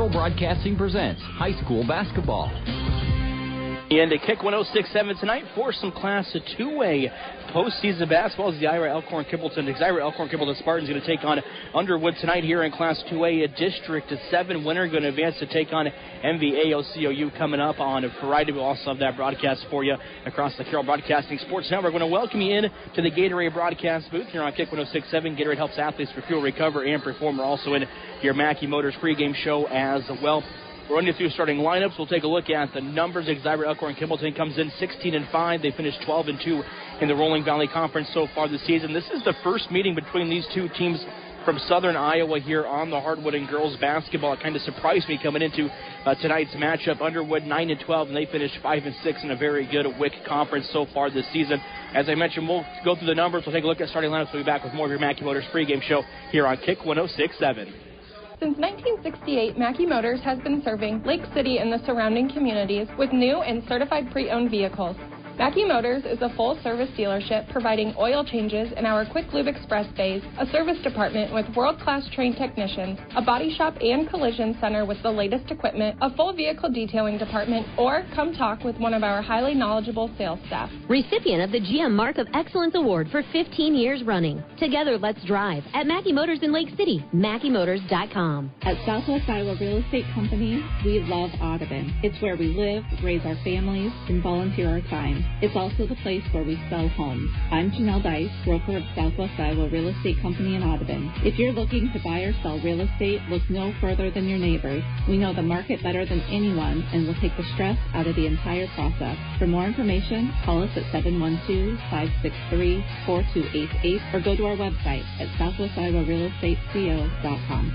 Carroll Broadcasting presents high school basketball. And to kick 106.7 tonight for some Class 2A postseason basketball is the Ira Elkhorn Kimballton. The Ira Elkhorn Kimballton Spartans going to take on Underwood tonight here in Class 2A. District 7 winner going to advance to take on MVAOCOU coming up on Friday. We'll also have that broadcast for you across the Carroll Broadcasting Sports Network. We're going to welcome you in to the Gatorade broadcast booth here on Kick 106.7. Gatorade helps athletes refuel, recover, and perform. We're also in your Mackey Motors pregame show as well. We're running through starting lineups. We'll take a look at the numbers. Ira Elkhorn Kimballton comes in 16-5. They finished 12-2 in the Rolling Valley Conference so far this season. This is the first meeting between these two teams from southern Iowa here on the hardwood in girls basketball. It kind of surprised me coming into tonight's matchup. Underwood 9-12, and they finished 5-6 in a very good WIC conference so far this season. As I mentioned, we'll go through the numbers. We'll take a look at starting lineups. We'll be back with more of your Mackey Motors pregame show here on Kick 106.7. Since 1968, Mackey Motors has been serving Lake City and the surrounding communities with new and certified pre-owned vehicles. Mackey Motors is a full-service dealership providing oil changes in our Quick Lube Express bays, a service department with world-class trained technicians, a body shop and collision center with the latest equipment, a full vehicle detailing department, or come talk with one of our highly knowledgeable sales staff. Recipient of the GM Mark of Excellence Award for 15 years running. Together, let's drive at Mackey Motors in Lake City, MackeyMotors.com. At Southwest Iowa Real Estate Company, we love Audubon. It's where we live, raise our families, and volunteer our time. It's also the place where we sell homes. I'm Janelle Dice, broker of Southwest Iowa Real Estate Company in Audubon. If you're looking to buy or sell real estate, look no further than your neighbors. We know the market better than anyone and will take the stress out of the entire process. For more information, call us at 712-563-4288 or go to our website at southwestiowarealestateco.com.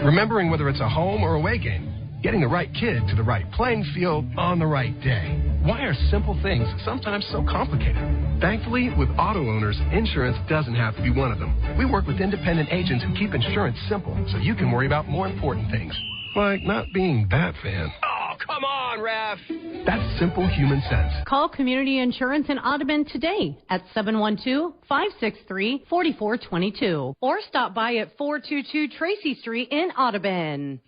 Remembering whether it's a home or away game, getting the right kid to the right playing field on the right day. Why are simple things sometimes so complicated? Thankfully, with auto owners, insurance doesn't have to be one of them. We work with independent agents who keep insurance simple so you can worry about more important things, like not being that fan. Oh, come on, ref! That's simple human sense. Call Community Insurance in Audubon today at 712-563-4422 or stop by at 422 Tracy Street in Audubon.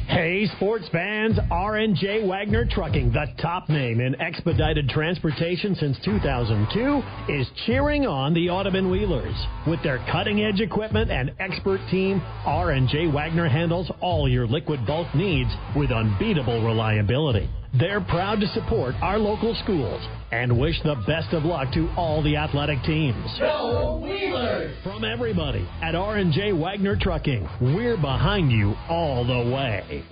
Hey, sports fans, R&J Wagner Trucking, the top name in expedited transportation since 2002, is cheering on the Audubon Wheelers. With their cutting-edge equipment and expert team, R&J Wagner handles all your liquid bulk needs with unbeatable reliability. They're proud to support our local schools and wish the best of luck to all the athletic teams. Go Wheelers! From everybody at R&J Wagner Trucking, we're behind you all the way.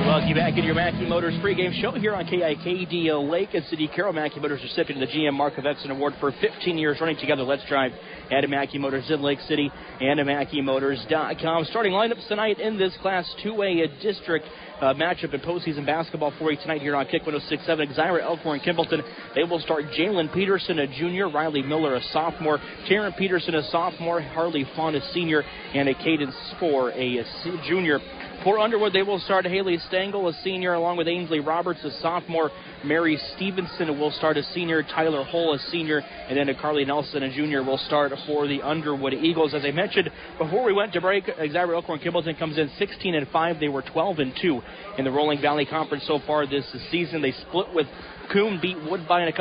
Welcome you back in your Mackey Motors pregame show here on KIKD Lake and City Carroll. Mackey Motors recipient of the GM Mark of Excellence Award for 15 years running together. Let's drive at Mackey Motors in Lake City and at MackeyMotors.com. Starting lineups tonight in this Class 2A district matchup in postseason basketball for you tonight here on Kick 106.7. Ira Elkhorn Kimballton. They will start Jalen Peterson, a junior, Riley Miller, a sophomore, Taryn Peterson, a sophomore, Harley Fawn, a senior, and a Cadence Spoor, a junior. For Underwood, they will start Haley Stengel, a senior, along with Ainsley Roberts, a sophomore. Mary Stevenson will start, a senior. Tyler Hull, a senior. And then Carly Nelson, a junior, will start for the Underwood Eagles. As I mentioned before we went to break, Ira Elkhorn Kimballton comes in 16-5. They were 12-2 in the Rolling Valley Conference so far this season. They split with Coon, beat Woodbine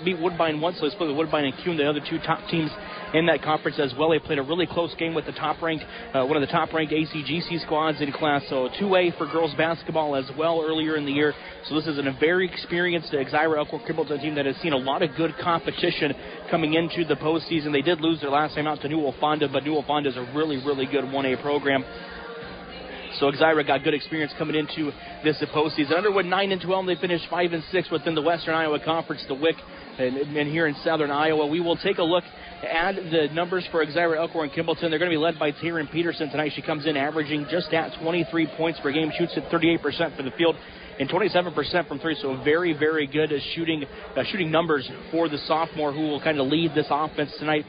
beat Woodbine once, so they split with Woodbine and Coon, the other two top teams in that conference as well. They played a really close game with the top-ranked, one of the top-ranked ACGC squads in Class 2A for girls basketball as well earlier in the year. So this is a very experienced Ira Elkhorn Kimballton team that has seen a lot of good competition coming into the postseason. They did lose their last time out to New Wauwanda, but New Wauwanda is a really, really good 1A program. So Ira got good experience coming into this postseason. Underwood 9-12, they finished 5-6 within the Western Iowa Conference, the WIC, and here in Southern Iowa. We will take a look at the numbers for Ira Elkhorn Kimballton. They're going to be led by Taryn Peterson tonight. She comes in averaging just at 23 points per game, shoots at 38% from the field and 27% from three. So very, very good shooting numbers for the sophomore who will kind of lead this offense tonight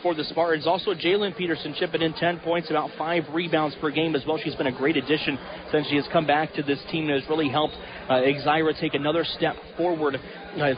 for the Spartans. Also, Jalen Peterson chipping in 10 points, about 5 rebounds per game as well. She's been a great addition since she has come back to this team and has really helped Ira take another step forward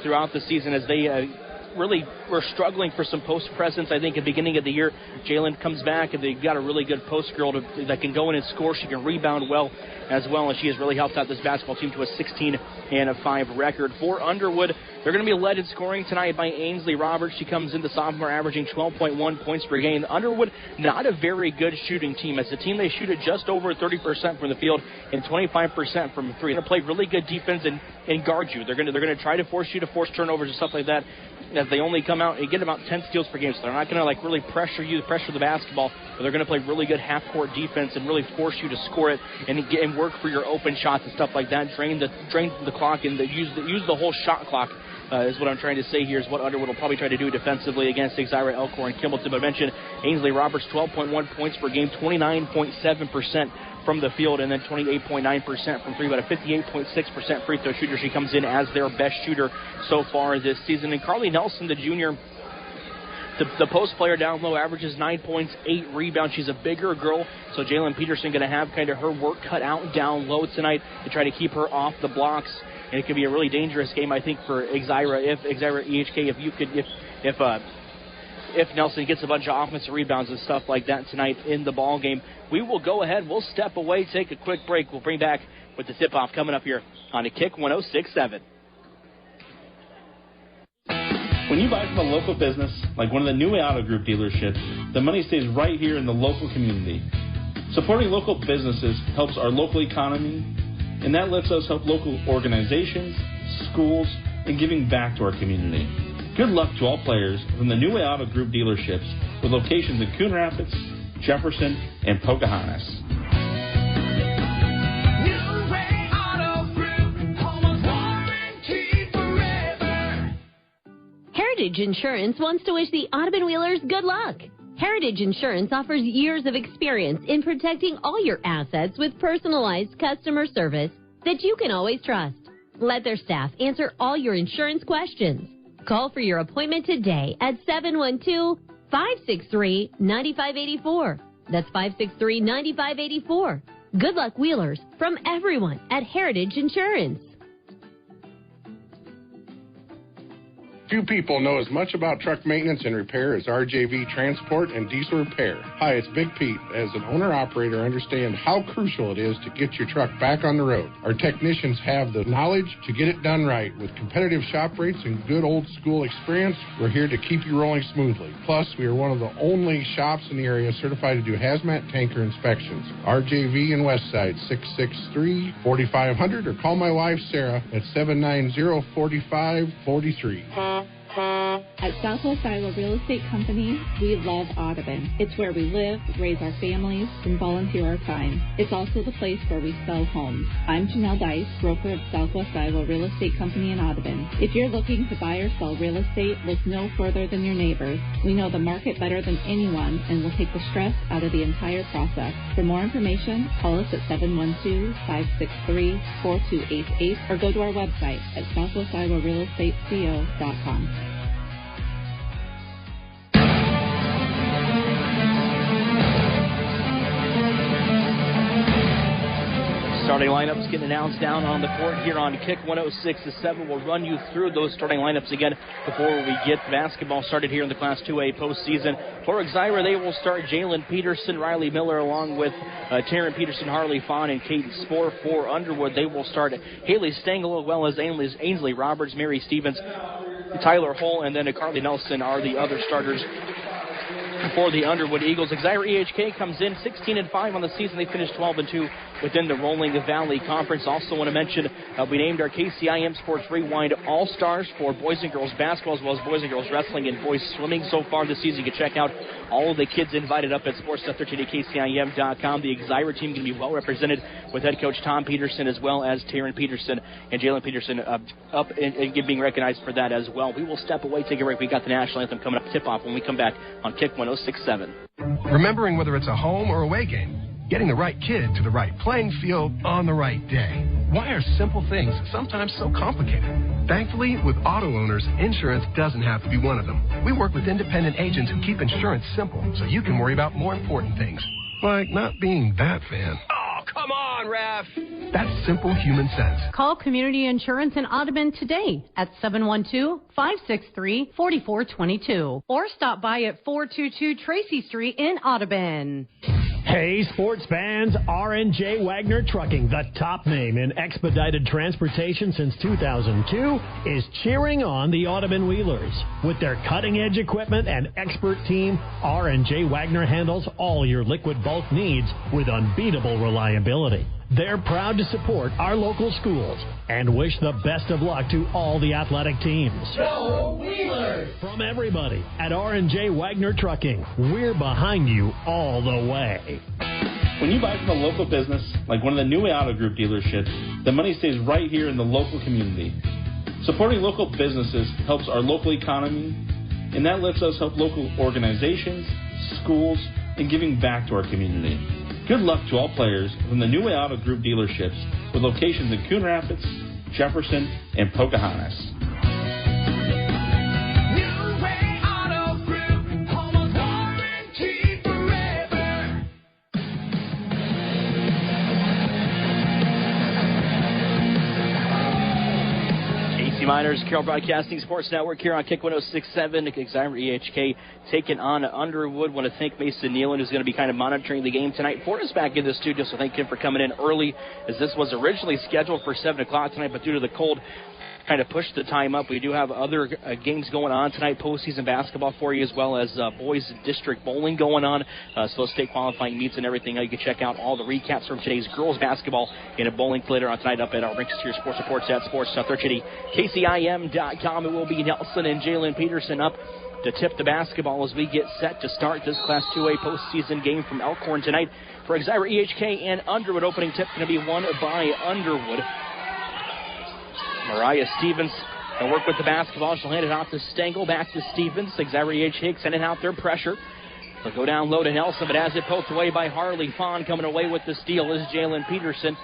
throughout the season as they really were struggling for some post presence. I think at the beginning of the year, Jalen comes back and they've got a really good post girl that can go in and score. She can rebound well, and she has really helped out this basketball team to a 16-5 record. For Underwood, they're going to be led in scoring tonight by Ainsley Roberts. She comes in the sophomore averaging 12.1 points per game. Underwood, not a very good shooting team. As a team, they shoot at just over 30% from the field and 25% from three. They're going to play really good defense and guard you. They're going to try to force you to force turnovers and stuff like that. As they only come out and get about 10 steals per game, so they're not going to really pressure the basketball, but they're going to play really good half-court defense and really force you to score it and work for your open shots and stuff like that. Drain the clock and use the whole shot clock. Is what I'm trying to say here, is what Underwood will probably try to do defensively against Exira, Elkhorn, and Kimballton. But I mentioned Ainsley Roberts, 12.1 points per game, 29.7% from the field, and then 28.9% from three, but a 58.6% free throw shooter. She comes in as their best shooter so far this season. And Carly Nelson, the junior, the post player down low, averages 9 points, 8 rebounds. She's a bigger girl, so Jalen Peterson going to have kind of her work cut out down low tonight to try to keep her off the blocks. And it could be a really dangerous game, I think, for Exira. If Exira EHK, if Nelson gets a bunch of offensive rebounds and stuff like that tonight in the ball game. We will go ahead. We'll step away, take a quick break. We'll bring back with the tip-off coming up here on a Kick 106.7. When you buy from a local business, like one of the new Auto Group dealerships, the money stays right here in the local community. Supporting local businesses helps our local economy, and that lets us help local organizations, schools, and giving back to our community. Good luck to all players from the New Way Auto Group dealerships with locations in Coon Rapids, Jefferson, and Pocahontas. New Way Auto Group, home of warranty forever. Heritage Insurance wants to wish the Audubon Wheelers good luck. Heritage Insurance offers years of experience in protecting all your assets with personalized customer service that you can always trust. Let their staff answer all your insurance questions. Call for your appointment today at 712-563-9584. That's 563-9584. Good luck, Wheelers, from everyone at Heritage Insurance. Few people know as much about truck maintenance and repair as RJV Transport and Diesel Repair. Hi, it's Big Pete. As an owner-operator, I understand how crucial it is to get your truck back on the road. Our technicians have the knowledge to get it done right. With competitive shop rates and good old-school experience, we're here to keep you rolling smoothly. Plus, we are one of the only shops in the area certified to do hazmat tanker inspections. RJV in Westside, 663-4500, or call my wife, Sarah, at 790-4543. At Southwest Iowa Real Estate Company, we love Audubon. It's where we live, raise our families, and volunteer our time. It's also the place where we sell homes. I'm Janelle Dice, broker of Southwest Iowa Real Estate Company in Audubon. If you're looking to buy or sell real estate, look no further than your neighbors. We know the market better than anyone and will take the stress out of the entire process. For more information, call us at 712-563-4288 or go to our website at southwestiowarealestateco.com. Starting lineups getting announced down on the court here on Kick 106.7. We'll run you through those starting lineups again before we get basketball started here in the Class 2A postseason. For Exira, they will start Jalen Peterson, Riley Miller, along with Taryn Peterson, Harley Fawn, and Kate Spohr. For Underwood, they will start Haley Stengel, as well as Ainsley Roberts, Mary Stevens, Tyler Hull, and then Carly Nelson are the other starters for the Underwood Eagles. Exira EHK comes in 16-5 on the season. They finished 12-2 within the Rolling Valley Conference. Also want to mention we named our KCIM Sports Rewind All-Stars for boys and girls basketball, as well as boys and girls wrestling and boys swimming so far this season. You can check out all of the kids invited up at sports.13@kcim.com. The Exira team can be well represented with head coach Tom Peterson, as well as Taryn Peterson and Jalen Peterson up and being recognized for that as well. We will step away, take a break. We got the national anthem coming up, tip-off when we come back on Kick 106.7. Remembering whether it's a home or away game, getting the right kid to the right playing field on the right day. Why are simple things sometimes so complicated? Thankfully, with auto owners, insurance doesn't have to be one of them. We work with independent agents who keep insurance simple so you can worry about more important things, like not being that fan. Oh, come on, ref. That's simple human sense. Call Community Insurance in Audubon today at 712-563-4422 or stop by at 422 Tracy Street in Audubon. Hey, sports fans, R&J Wagner Trucking, the top name in expedited transportation since 2002, is cheering on the Audubon Wheelers. With their cutting-edge equipment and expert team, R&J Wagner handles all your liquid bulk needs with unbeatable reliability. They're proud to support our local schools and wish the best of luck to all the athletic teams. Go Wheelers! From everybody at R&J Wagner Trucking, we're behind you all the way. When you buy from a local business, like one of the new Auto Group dealerships, the money stays right here in the local community. Supporting local businesses helps our local economy, and that lets us help local organizations, schools, and giving back to our community. Good luck to all players from the New Way Auto Group dealerships with locations in Coon Rapids, Jefferson, and Pocahontas. New Way Auto Group, home of warranty forever. KC Miners, Carroll Broadcasting Sports Network here on Kick 106.7. Excimer EHK taking on Underwood. Want to thank Mason Nealon, who's going to be kind of monitoring the game tonight. For us back in the studio, so thank him for coming in early, as this was originally scheduled for 7 o'clock tonight, but due to the cold, kind of pushed the time up. We do have other games going on tonight, postseason basketball for you, as well as boys district bowling going on, so state qualifying meets and everything. You can check out all the recaps from today's girls basketball and bowling later on tonight up at our Rinks Tier Sports Reports at Sports South City, KCIM.com. It will be Nelson and Jalen Peterson up to tip the basketball as we get set to start this Class 2A postseason game from Elkhorn tonight. For Exira EHK and Underwood, opening tip going to be won by Underwood. Mariah Stevens will work with the basketball. She'll hand it off to Stengel, back to Stevens. Exira EHK sending out their pressure. They'll go down low to Nelson, but as it poked away by Harley Fawn, coming away with the steal is Jalen Peterson.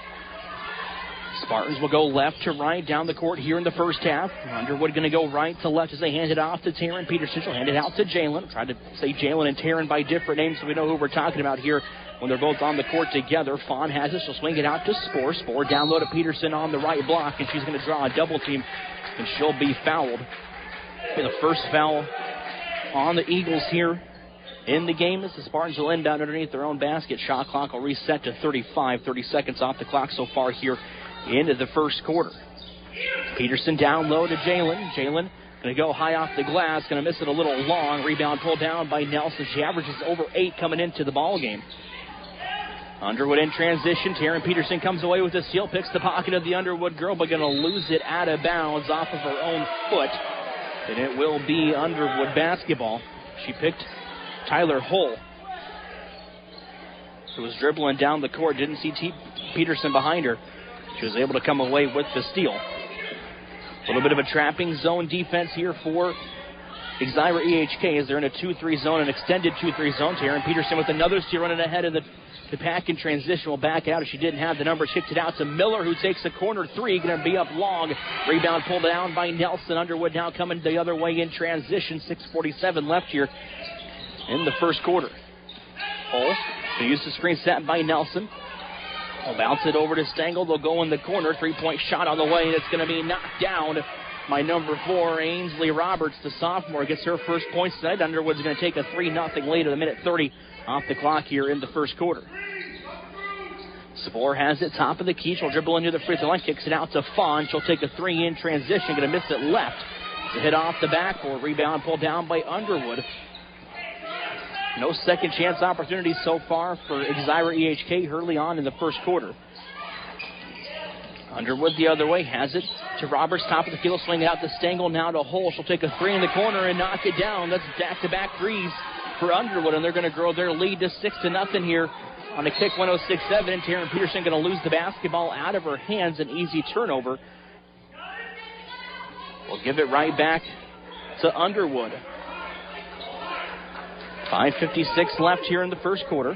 Spartans will go left to right down the court here in the first half. Underwood going to go right to left as they hand it off to Taryn Peterson. She'll hand it out to Jalen. Tried to say Jalen and Taryn by different names so we know who we're talking about here when they're both on the court together. Fawn has it. She'll swing it out to Spore. Spore down low to Peterson on the right block, and she's going to draw a double team, and she'll be fouled. The first foul on the Eagles here in the game as the Spartans will inbound underneath their own basket. Shot clock will reset to 35. 30 seconds off the clock so far here into the first quarter. Peterson down low to Jalen. Jalen going to go high off the glass. Going to miss it a little long. Rebound pulled down by Nelson. She averages over 8 coming into the ball game. Underwood in transition. Taryn Peterson comes away with a steal. Picks the pocket of the Underwood girl, but going to lose it out of bounds off of her own foot. And it will be Underwood basketball. She picked Tyler Hull, who was dribbling down the court. Didn't see Peterson behind her. She was able to come away with the steal. A little bit of a trapping zone defense here for Exira EHK as they're in a 2-3 zone, an extended 2-3 zone. Taryn Peterson with another steal running ahead of the pack in transition. Will back out if she didn't have the numbers. Kicked it out to Miller, who takes a corner three. Going to be up long. Rebound pulled down by Nelson. Underwood now coming the other way in transition. 6:47 left here in the first quarter. Hull, who used the screen set by Nelson. Will bounce it over to Stengel. They'll go in the corner. 3-point shot on the way, and it's going to be knocked down by number 4, Ainsley Roberts. The sophomore gets her first points tonight. Underwood's going to take a 3-0 lead at a minute 30 off the clock here in the first quarter. Spore has it, top of the key. She'll dribble into the free throw line, kicks it out to Fawn. She'll take a 3 in transition. Going to miss it left. The hit off the backboard. Rebound pulled down by Underwood. No second chance opportunities so far for Exira EHK early on in the first quarter. Underwood the other way, has it to Roberts, top of the field, swing it out to Stengel, now to Hull. She'll take a 3 in the corner and knock it down. That's back-to-back threes for Underwood, and they're going to grow their lead to 6-0 here on the Kick 106.7. Taryn Peterson going to lose the basketball out of her hands, an easy turnover. We'll give it right back to Underwood. 5:56 left here in the first quarter.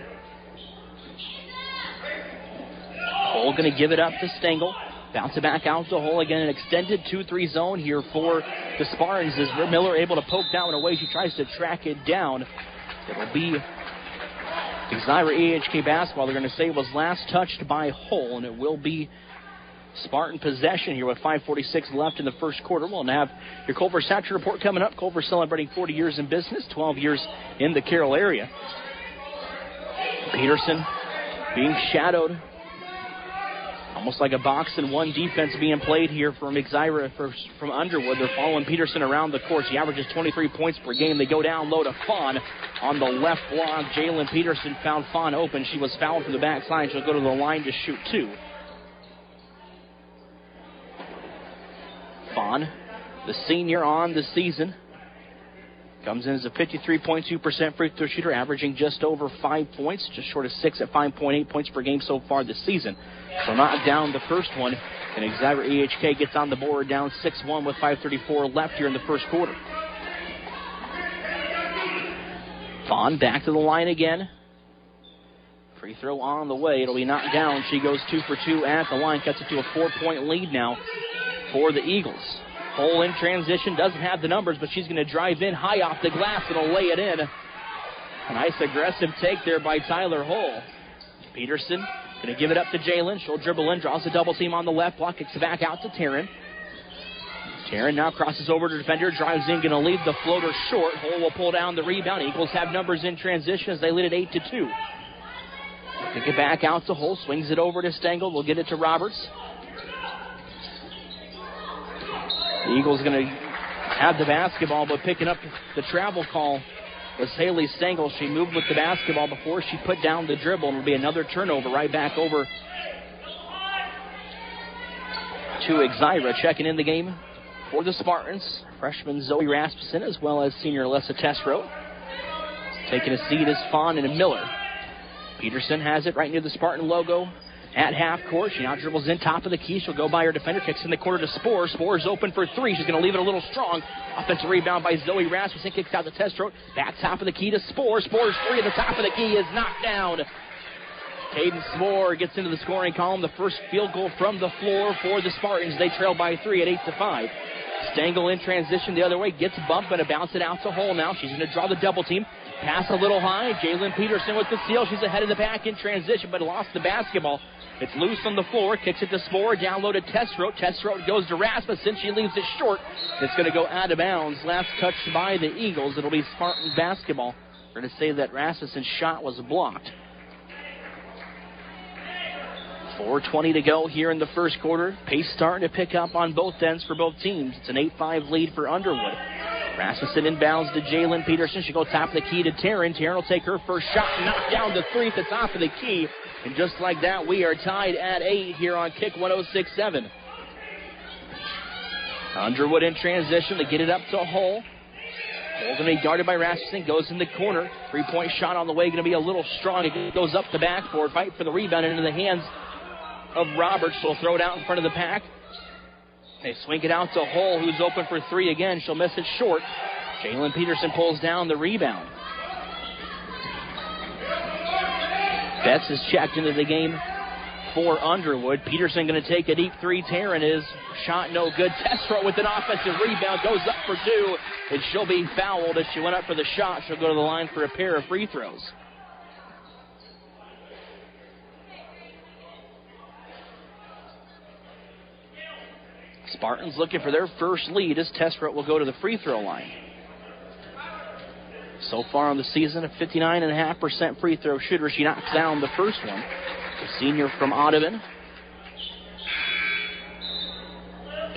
Hull going to give it up to Stengel. Bounce it back out to Hull again. An extended 2-3 zone here for the Spartans. Is Miller able to poke down away? She tries to track it down. It will be Exira EHK basketball, they're going to say, was last touched by Hull, and it will be Spartan possession here with 5:46 left in the first quarter. We'll have your Culver Satcher report coming up. Culver celebrating 40 years in business, 12 years in the Carroll area. Peterson being shadowed. Almost like a box and one defense being played here from Exira from Underwood. They're following Peterson around the court. He averages 23 points per game. They go down low to Fawn on the left block. Jalen Peterson found Fawn open. She was fouled from the backside. She'll go to the line to shoot two. Fawn, the senior on the season, comes in as a 53.2% free throw shooter, averaging just over 5 points, just short of 6 at 5.8 points per game so far this season. So not down the first one, and Exira EHK gets on the board down 6-1 with 5:34 left here in the first quarter. Fawn back to the line again. Free throw on the way. It'll be knocked down. She goes 2 for 2 at the line, cuts it to a 4-point lead now for the Eagles. Hull in transition, doesn't have the numbers, but she's going to drive in high off the glass and will lay it in. A nice aggressive take there by Tyler Hull. Peterson going to give it up to Jalen. She'll dribble in, draws a double team on the left block, kicks it back out to Taryn. Taryn now crosses over to defender, drives in, going to leave the floater short. Hull will pull down the rebound. Eagles have numbers in transition as they lead it 8-2. Kick it back out to Hull, swings it over to Stengel. We'll get it to Roberts. The Eagles going to have the basketball, but picking up the travel call was Haley Stengel. She moved with the basketball before she put down the dribble, and it'll be another turnover right back over to Exira. Checking in the game for the Spartans, freshman Zoe Rasmussen as well as senior Alessa Tesro. Taking a seat is Fawn and Miller. Peterson has it right near the Spartan logo at half court. She now dribbles in top of the key. She'll go by her defender, kicks in the corner to Spore. Spore's open for three. She's going to leave it a little strong. Offensive rebound by Zoe Rasmussen. Kicks out to Testrote. Back top of the key to Spore. Spore's three at the top of the key is knocked down. Caden Spore gets into the scoring column. The first field goal from the floor for the Spartans. They trail by 3 at 8-5. Stengel in transition the other way. Gets bumped, but bounce it out to Hull now. She's going to draw the double team. Pass a little high. Jalen Peterson with the steal. She's ahead of the pack in transition, but lost the basketball. It's loose on the floor. Kicks it to Spore. Down low to Testrote. Testrote goes to Rasmussen. She leaves it short. It's going to go out of bounds. Last touch by the Eagles. It'll be Spartan basketball. We're going to say that Rasmussen's shot was blocked. 4:20 to go here in the first quarter. Pace starting to pick up on both ends for both teams. It's an 8-5 lead for Underwood. Rasmussen inbounds to Jalen Peterson. She goes top of the key to Taryn. Taryn will take her first shot, knocked down the three at the top of the key. And just like that, we are tied at 8 here on Kick 106.7. Underwood in transition. They get it up to Hull. Hull's going to be guarded by Rasmussen. Goes in the corner. 3-point shot on the way. Going to be a little strong. It goes up the backboard. Fight for the rebound into the hands of Roberts. She'll throw it out in front of the pack. They swing it out to Hull, who's open for three again. She'll miss it short. Jalen Peterson pulls down the rebound. Betts is checked into the game for Underwood. Peterson going to take a deep three. Taryn is shot no good. Testrote with an offensive rebound. Goes up for two. And she'll be fouled as she went up for the shot. She'll go to the line for a pair of free throws. Spartans looking for their first lead as Testrote will go to the free throw line. So far on the season, a 59.5% free throw shooter. She knocks down the first one. The senior from Audubon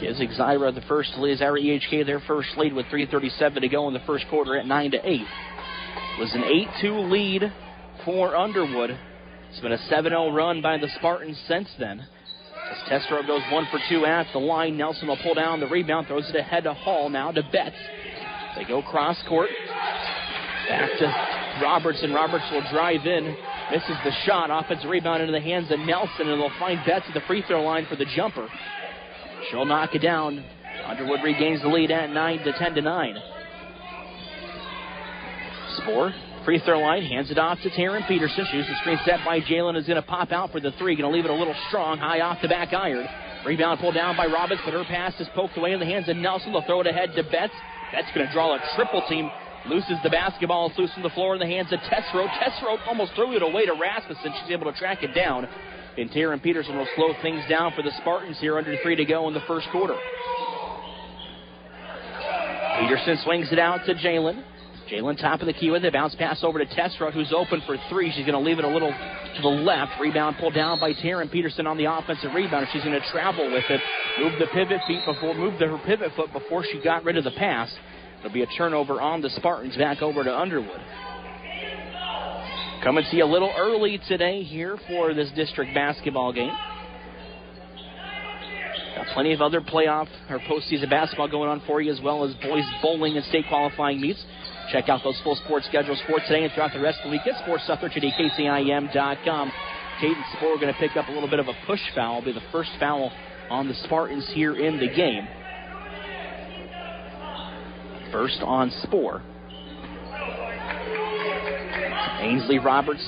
gives Exira the first lead. Exira EHK their first lead with 3:37 to go in the first quarter at 9-8. It was an 8-2 lead for Underwood. It's been a 7-0 run by the Spartans since then. As Testrote goes 1 for 2 at the line, Nelson will pull down the rebound, throws it ahead to Hall, now to Betts. They go cross court. Back to Roberts, and Roberts will drive in. Misses the shot. Offensive rebound into the hands of Nelson, and they'll find Betts at the free throw line for the jumper. She'll knock it down. Underwood regains the lead at 10-9. Spore, free throw line, hands it off to Taryn Peterson. Shoots the screen set by Jalen, is going to pop out for the three. Going to leave it a little strong, high off the back iron. Rebound pulled down by Roberts, but her pass is poked away in the hands of Nelson. They'll throw it ahead to Betts. Betts going to draw a triple team Loses the basketball. It's loose on the floor in the hands of Tessero. Tessero almost threw it away to Rasmussen. She's able to track it down. And Taryn Peterson will slow things down for the Spartans here under 3 to go in the first quarter. Peterson swings it out to Jalen. Jalen top of the key with it. Bounce pass over to Tessero, who's open for 3. She's going to leave it a little to the left. Rebound pulled down by Taryn Peterson on the offensive rebound. She's going to travel with it. Move her pivot foot before she got rid of the pass. It'll be a turnover on the Spartans. Back over to Underwood. Come and see a little early today here for this district basketball game. Got plenty of other playoff or postseason basketball going on for you, as well as boys bowling and state qualifying meets. Check out those full sports schedules for today and throughout the rest of the week at sports.13kcim.com. Caden Spoor going to pick up a little bit of a push foul. It'll be the first foul on the Spartans here in the game. First on Spoor. Ainsley Roberts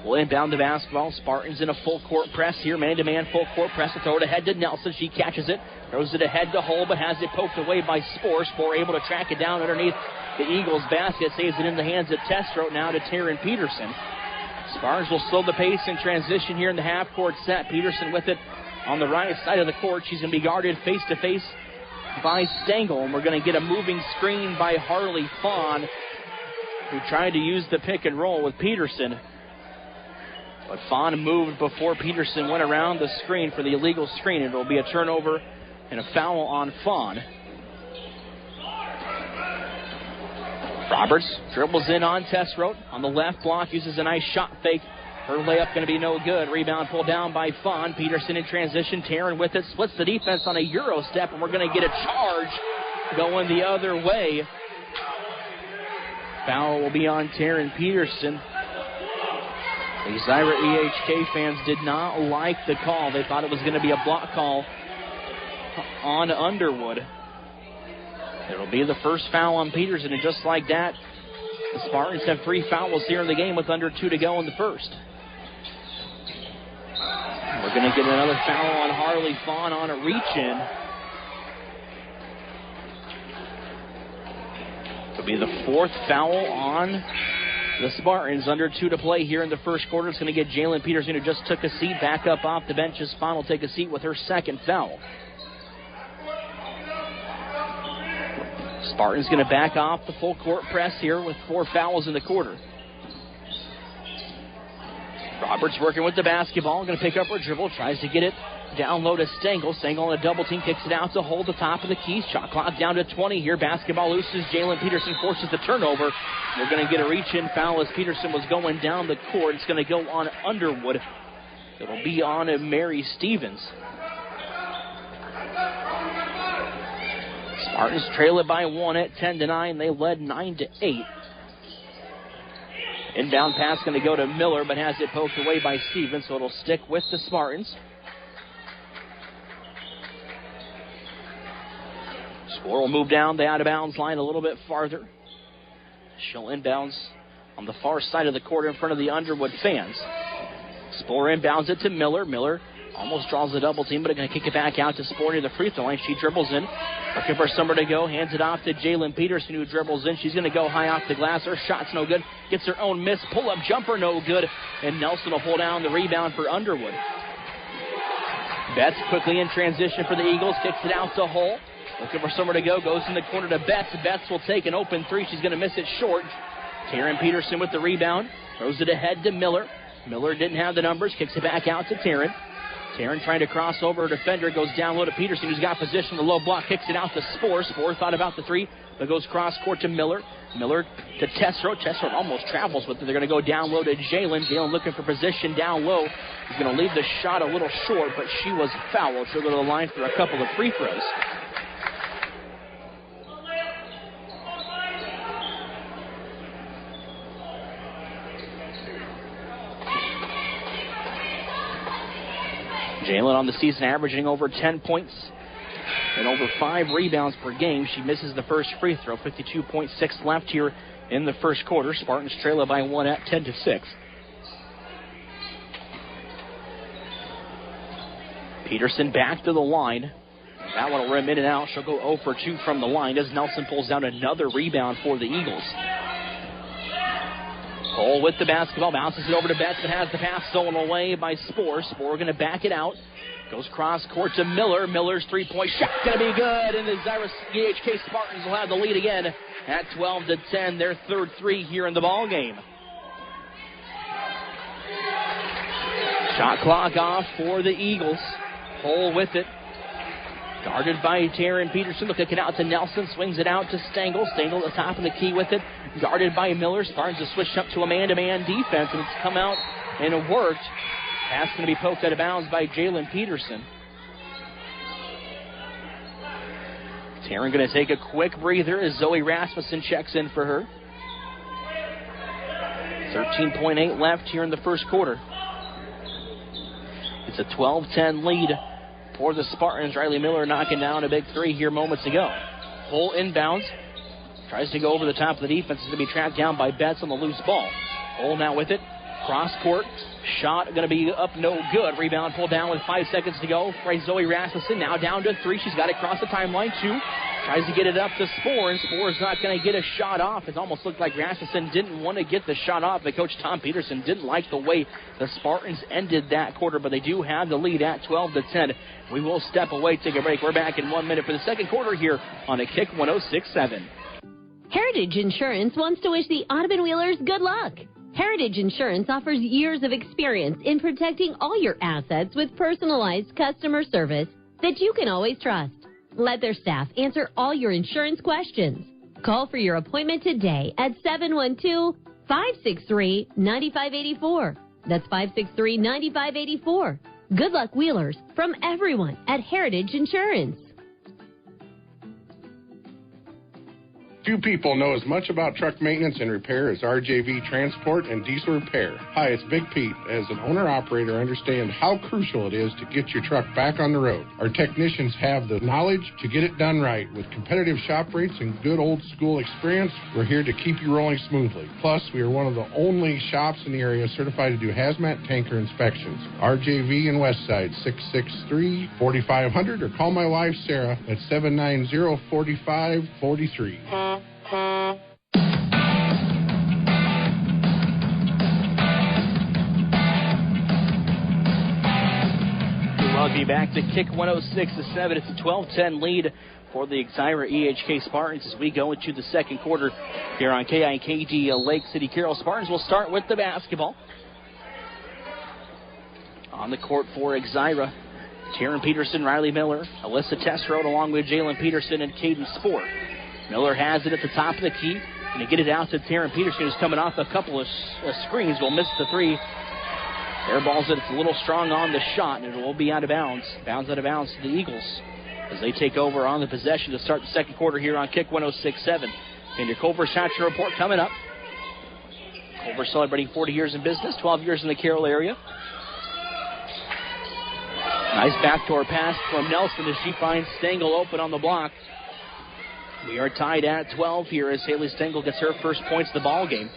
will inbound the basketball. Spartans in a full court press here. Man-to-man full court press. To throw it ahead to Nelson. She catches it. Throws it ahead to Hull, but has it poked away by Spoor. Spoor able to track it down underneath the Eagles' basket. Saves it in the hands of Tessero. Now to Taryn Peterson. Spartans will slow the pace in transition here in the half-court set. Peterson with it on the right side of the court. She's going to be guarded face-to-face by Stengel. And we're going to get a moving screen by Harley Fawn, who tried to use the pick and roll with Peterson. But Fawn moved before Peterson went around the screen for the illegal screen. It will be a turnover and a foul on Fawn. Roberts dribbles in on Tessero. On the left block, uses a nice shot fake. Her layup going to be no good. Rebound pulled down by Fawn. Peterson in transition. Taryn with it. Splits the defense on a Euro step, and we're going to get a charge going the other way. Foul will be on Taryn Peterson. The Zyra EHK fans did not like the call. They thought it was going to be a block call on Underwood. It'll be the first foul on Peterson, and just like that, the Spartans have 3 fouls here in the game with under 2 to go in the first. We're going to get another foul on Harley Fawn on a reach-in. It'll be the 4th foul on the Spartans. Under 2 to play here in the first quarter. It's going to get Jalen Peterson, who just took a seat, back up off the bench. Fawn will take a seat with her 2nd foul. Spartans going to back off the full court press here with 4 fouls in the quarter. Roberts working with the basketball. Going to pick up her dribble. Tries to get it down low to Stengel. Stengel on a double team. Kicks it out to hold the top of the key. Shot clock down to 20 here. Basketball looses. Jalen Peterson forces the turnover. We're going to get a reach-in foul as Peterson was going down the court. It's going to go on Underwood. It'll be on Mary Stevens. Spartans trail it by 1 at 10-9. They led 9-8. Inbound pass going to go to Miller, but has it poked away by Stevens, so it'll stick with the Spartans. Spoor will move down the out-of-bounds line a little bit farther. She'll inbounds on the far side of the court in front of the Underwood fans. Spoor inbounds it to Miller. Miller almost draws a double team, but it's going to kick it back out to Spoor near the free throw line. She dribbles in, looking for somewhere to go, hands it off to Jalen Peterson, who dribbles in. She's going to go high off the glass. Her shot's no good. Gets her own miss. Pull-up jumper, no good. And Nelson will pull down the rebound for Underwood. Betts quickly in transition for the Eagles. Kicks it out to Hull. Looking for somewhere to go. Goes in the corner to Betts. Betts will take an open 3. She's going to miss it short. Taryn Peterson with the rebound. Throws it ahead to Miller. Miller didn't have the numbers. Kicks it back out to Taryn. Taryn trying to cross over her defender. Goes down low to Peterson, who's got position. The low block kicks it out to Spoor. Spoor thought about the 3, but goes cross court to Miller. Miller to Tessero. Tessero almost travels with it. They're going to go down low to Jalen. Jalen looking for position down low. He's going to leave the shot a little short, but she was fouled. She'll go to the line for a couple of free throws. Jalen on the season averaging over 10 points and over 5 rebounds per game. She misses the first free throw. 52.6 left here in the first quarter. Spartans trail it by 1 at 10-6. Peterson back to the line. That one will rim in and out. She'll go 0 for 2 from the line as Nelson pulls down another rebound for the Eagles. Cole with the basketball, bounces it over to Betts, but has the pass stolen away by Spohr. Spohr going to back it out. Goes cross court to Miller. Miller's three-point shot going to be good, and the EHK Spartans will have the lead again at 12-10. Their third three here in the ball game. Shot clock off for the Eagles. Cole with it. Guarded by Taryn Peterson. They'll kick it out to Nelson. Swings it out to Stengel. Stengel at the top of the key with it. Guarded by Miller. Spartans have switched up to a man-to-man defense, and it's come out and it worked. Pass going to be poked out of bounds by Jalen Peterson. Taryn going to take a quick breather as Zoe Rasmussen checks in for her. 13.8 left here in the first quarter. It's a 12-10 lead for the Spartans. Riley Miller knocking down a big three here moments ago. Full inbounds. Tries to go over the top of the defense. Is going to be tracked down by Betts on the loose ball. Cole now with it. Cross court. Shot going to be up no good. Rebound pulled down with 5 seconds to go. Zoe Rasmussen now down to 3. She's got it across the timeline. 2. Tries to get it up to Spohr, and Spohr's not going to get a shot off. It almost looked like Rasmussen didn't want to get the shot off, but Coach Tom Peterson didn't like the way the Spartans ended that quarter, but they do have the lead at 12-10. We will step away, take a break. We're back in 1 minute for the second quarter here on a Kick 106.7. Heritage Insurance wants to wish the Audubon Wheelers good luck. Heritage Insurance offers years of experience in protecting all your assets with personalized customer service that you can always trust. Let their staff answer all your insurance questions. Call for your appointment today at 712-563-9584. That's 563-9584. Good luck, Wheelers, from everyone at Heritage Insurance. Few people know as much about truck maintenance and repair as RJV Transport and Diesel Repair. Hi, it's Big Pete. As an owner-operator, I understand how crucial it is to get your truck back on the road. Our technicians have the knowledge to get it done right. With competitive shop rates and good old-school experience, we're here to keep you rolling smoothly. Plus, we are one of the only shops in the area certified to do hazmat tanker inspections. RJV in Westside, 663-4500, or call my wife, Sarah, at 790-4543. Welcome you back to Kick 106-7. It's a 12-10 lead for the Exira EHK Spartans as we go into the second quarter here on KIKD Lake City Carroll. Spartans will start with the basketball. On the court for Exira, Taryn Peterson, Riley Miller, Alyssa Testrode, along with Jalen Peterson and Caden Spohr. Miller has it at the top of the key. Going to get it out to Taryn Peterson, who's coming off a couple of screens. Will miss the three. Airballs it. It's a little strong on the shot, and it will be out of bounds. Bounds out of bounds to the Eagles as they take over on the possession to start the second quarter here on Kick 106.7. And your Culver Satcher Report coming up. Culver celebrating 40 years in business, 12 years in the Carroll area. Nice backdoor pass from Nelson as she finds Stengel open on the block. We are tied at 12 here as Haley Stengel gets her first points of the ball game.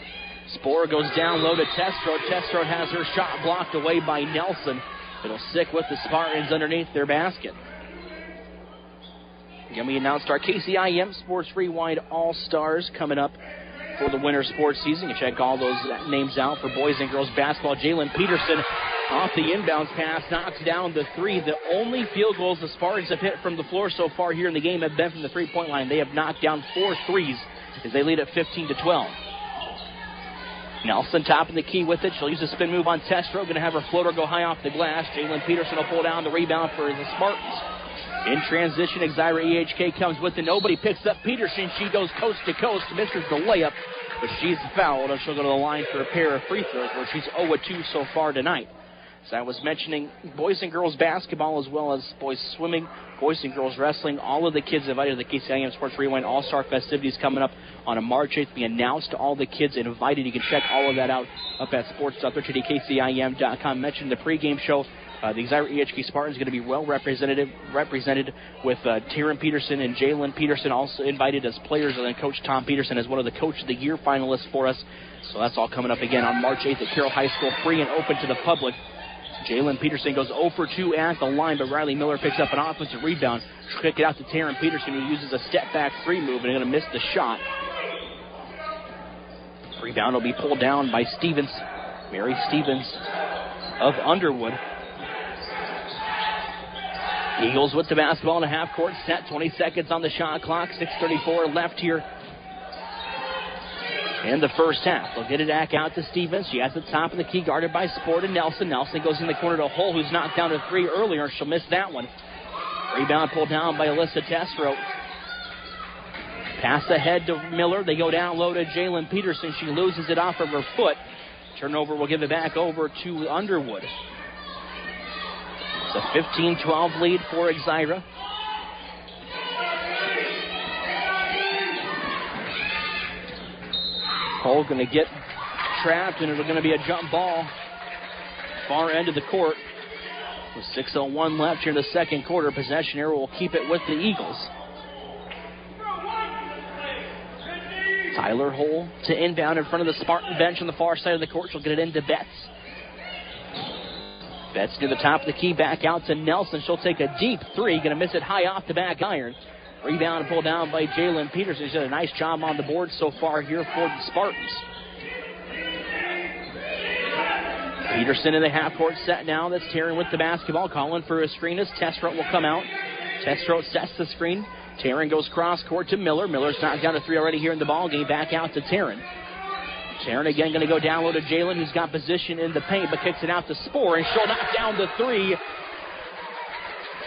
Spohr goes down low to Testrode. Testrode has her shot blocked away by Nelson. It'll stick with the Spartans underneath their basket. Again, we announced our KCIM Sports Rewind All-Stars coming up for the winter sports season. You check all those names out for boys and girls basketball. Jalen Peterson off the inbounds pass, knocks down the three. The only field goals the Spartans have hit from the floor so far here in the game have been from the three-point line. They have knocked down 4 threes as they lead at 15-12. Nelson topping the key with it. She'll use a spin move on Testrode. Going to have her floater go high off the glass. Jalen Peterson will pull down the rebound for the Spartans. In transition, Exira EHK comes with it. Nobody picks up Peterson. She goes coast to coast, misses the layup, but she's fouled, and she'll go to the line for a pair of free throws where she's 0-2 so far tonight. As I was mentioning, boys and girls basketball as well as boys swimming, boys and girls wrestling, all of the kids invited to the KCIM Sports Rewind All-Star festivities coming up on a March 8th. We announced all the kids invited. You can check all of that out up at sports.13kcim.com. Mentioned the pregame show. The Exira EHK Spartans going to be well represented with Taryn Peterson and Jalen Peterson also invited as players, and then Coach Tom Peterson as one of the Coach of the Year finalists for us. So that's all coming up again on March 8th at Carroll High School, free and open to the public. Jalen Peterson goes 0 for 2 at the line, but Riley Miller picks up an offensive rebound. She'll kick it out to Taryn Peterson, who uses a step-back 3 move and going to miss the shot. Rebound will be pulled down by Stevens, Mary Stevens of Underwood. Eagles with the basketball in a half-court set. 20 seconds on the shot clock. 6:34 left here in the first half. They'll get it back out to Stevens. She has the top of the key, guarded by Sport and Nelson. Nelson goes in the corner to Hull, who's knocked down to 3 earlier. She'll miss that one. Rebound pulled down by Alyssa Testrow. Pass ahead to Miller. They go down low to Jalen Peterson. She loses it off of her foot. Turnover will give it back over to Underwood. It's a 15-12 lead for Exira. Cole going to get trapped, and it's going to be a jump ball. Far end of the court. With 6:01 left here in the second quarter, possession arrow will keep it with the Eagles. Tyler Hull to inbound in front of the Spartan bench on the far side of the court. She'll get it into Betts. Betts near the top of the key, back out to Nelson. She'll take a deep 3, going to miss it high off the back iron. Rebound pulled down by Jalen Peterson. She's done a nice job on the board so far here for the Spartans. Peterson in the half-court set now. That's Taryn with the basketball. Calling for a screen as Testrow will come out. Testrow sets the screen. Taryn goes cross-court to Miller. Miller's knocked down to 3 already here in the ball game. Back out to Taryn. Taryn again going to go down low to Jalen, who's got position in the paint, but kicks it out to Spore, and she'll knock down the 3.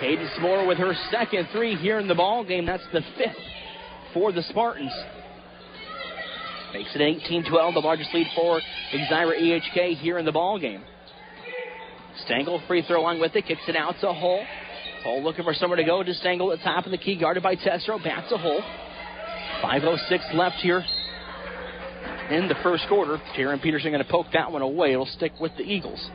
Caden Spore with her second 3 here in the ball game. That's the 5th for the Spartans. Makes it 18-12, the largest lead for Exira EHK here in the ball game. Stengel free throw line with it, kicks it out to Hull. Hull looking for somewhere to go. Just Stengel at the top of the key, guarded by Testrow. Back to Hull. 5:06 left here in the first quarter. Taryn Peterson going to poke that one away. It'll stick with the Eagles.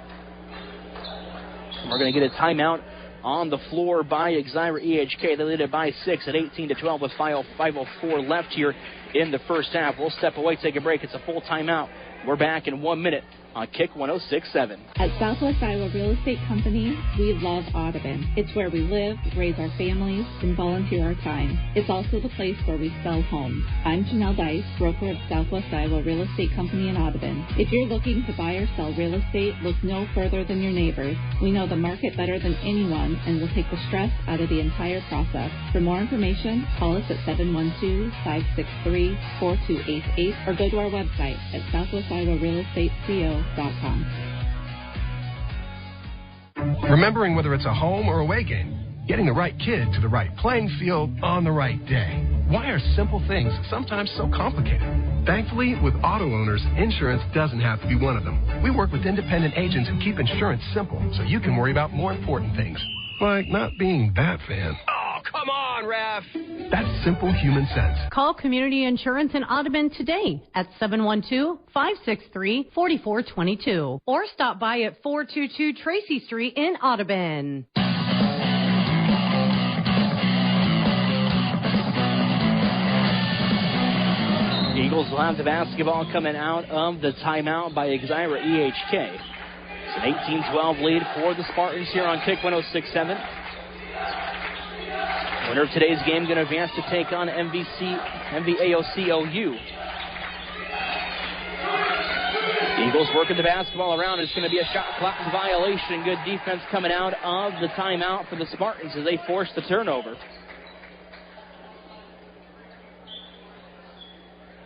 We're going to get a timeout on the floor by Exira EHK. They lead it by 6 at 18-12 with 5:04 left here in the first half. We'll step away, take a break. It's a full timeout. We're back in 1 minute on Kick 106.7. At Southwest Iowa Real Estate Company, we love Audubon. It's where we live, raise our families, and volunteer our time. It's also the place where we sell homes. I'm Janelle Dice, broker of Southwest Iowa Real Estate Company in Audubon. If you're looking to buy or sell real estate, look no further than your neighbors. We know the market better than anyone, and we'll take the stress out of the entire process. For more information, call us at 712-563-4288 or go to our website at southwestiowarealestateco.com. Remembering whether it's a home or away game, getting the right kid to the right playing field on the right day. Why are simple things sometimes so complicated? Thankfully, with auto owners, insurance doesn't have to be one of them. We work with independent agents who keep insurance simple so you can worry about more important things, like not being that fan. Oh, come on, ref! That's simple human sense. Call Community Insurance in Audubon today at 712-563-4422 or stop by at 422 Tracy Street in Audubon. Eagles will have the basketball coming out of the timeout by Exira EHK. It's an 18-12 lead for the Spartans here on Kick 106.7. Winner of today's game going to advance to take on MVAOCOU. Eagles working the basketball around. It's going to be a shot clock violation. Good defense coming out of the timeout for the Spartans as they force the turnover.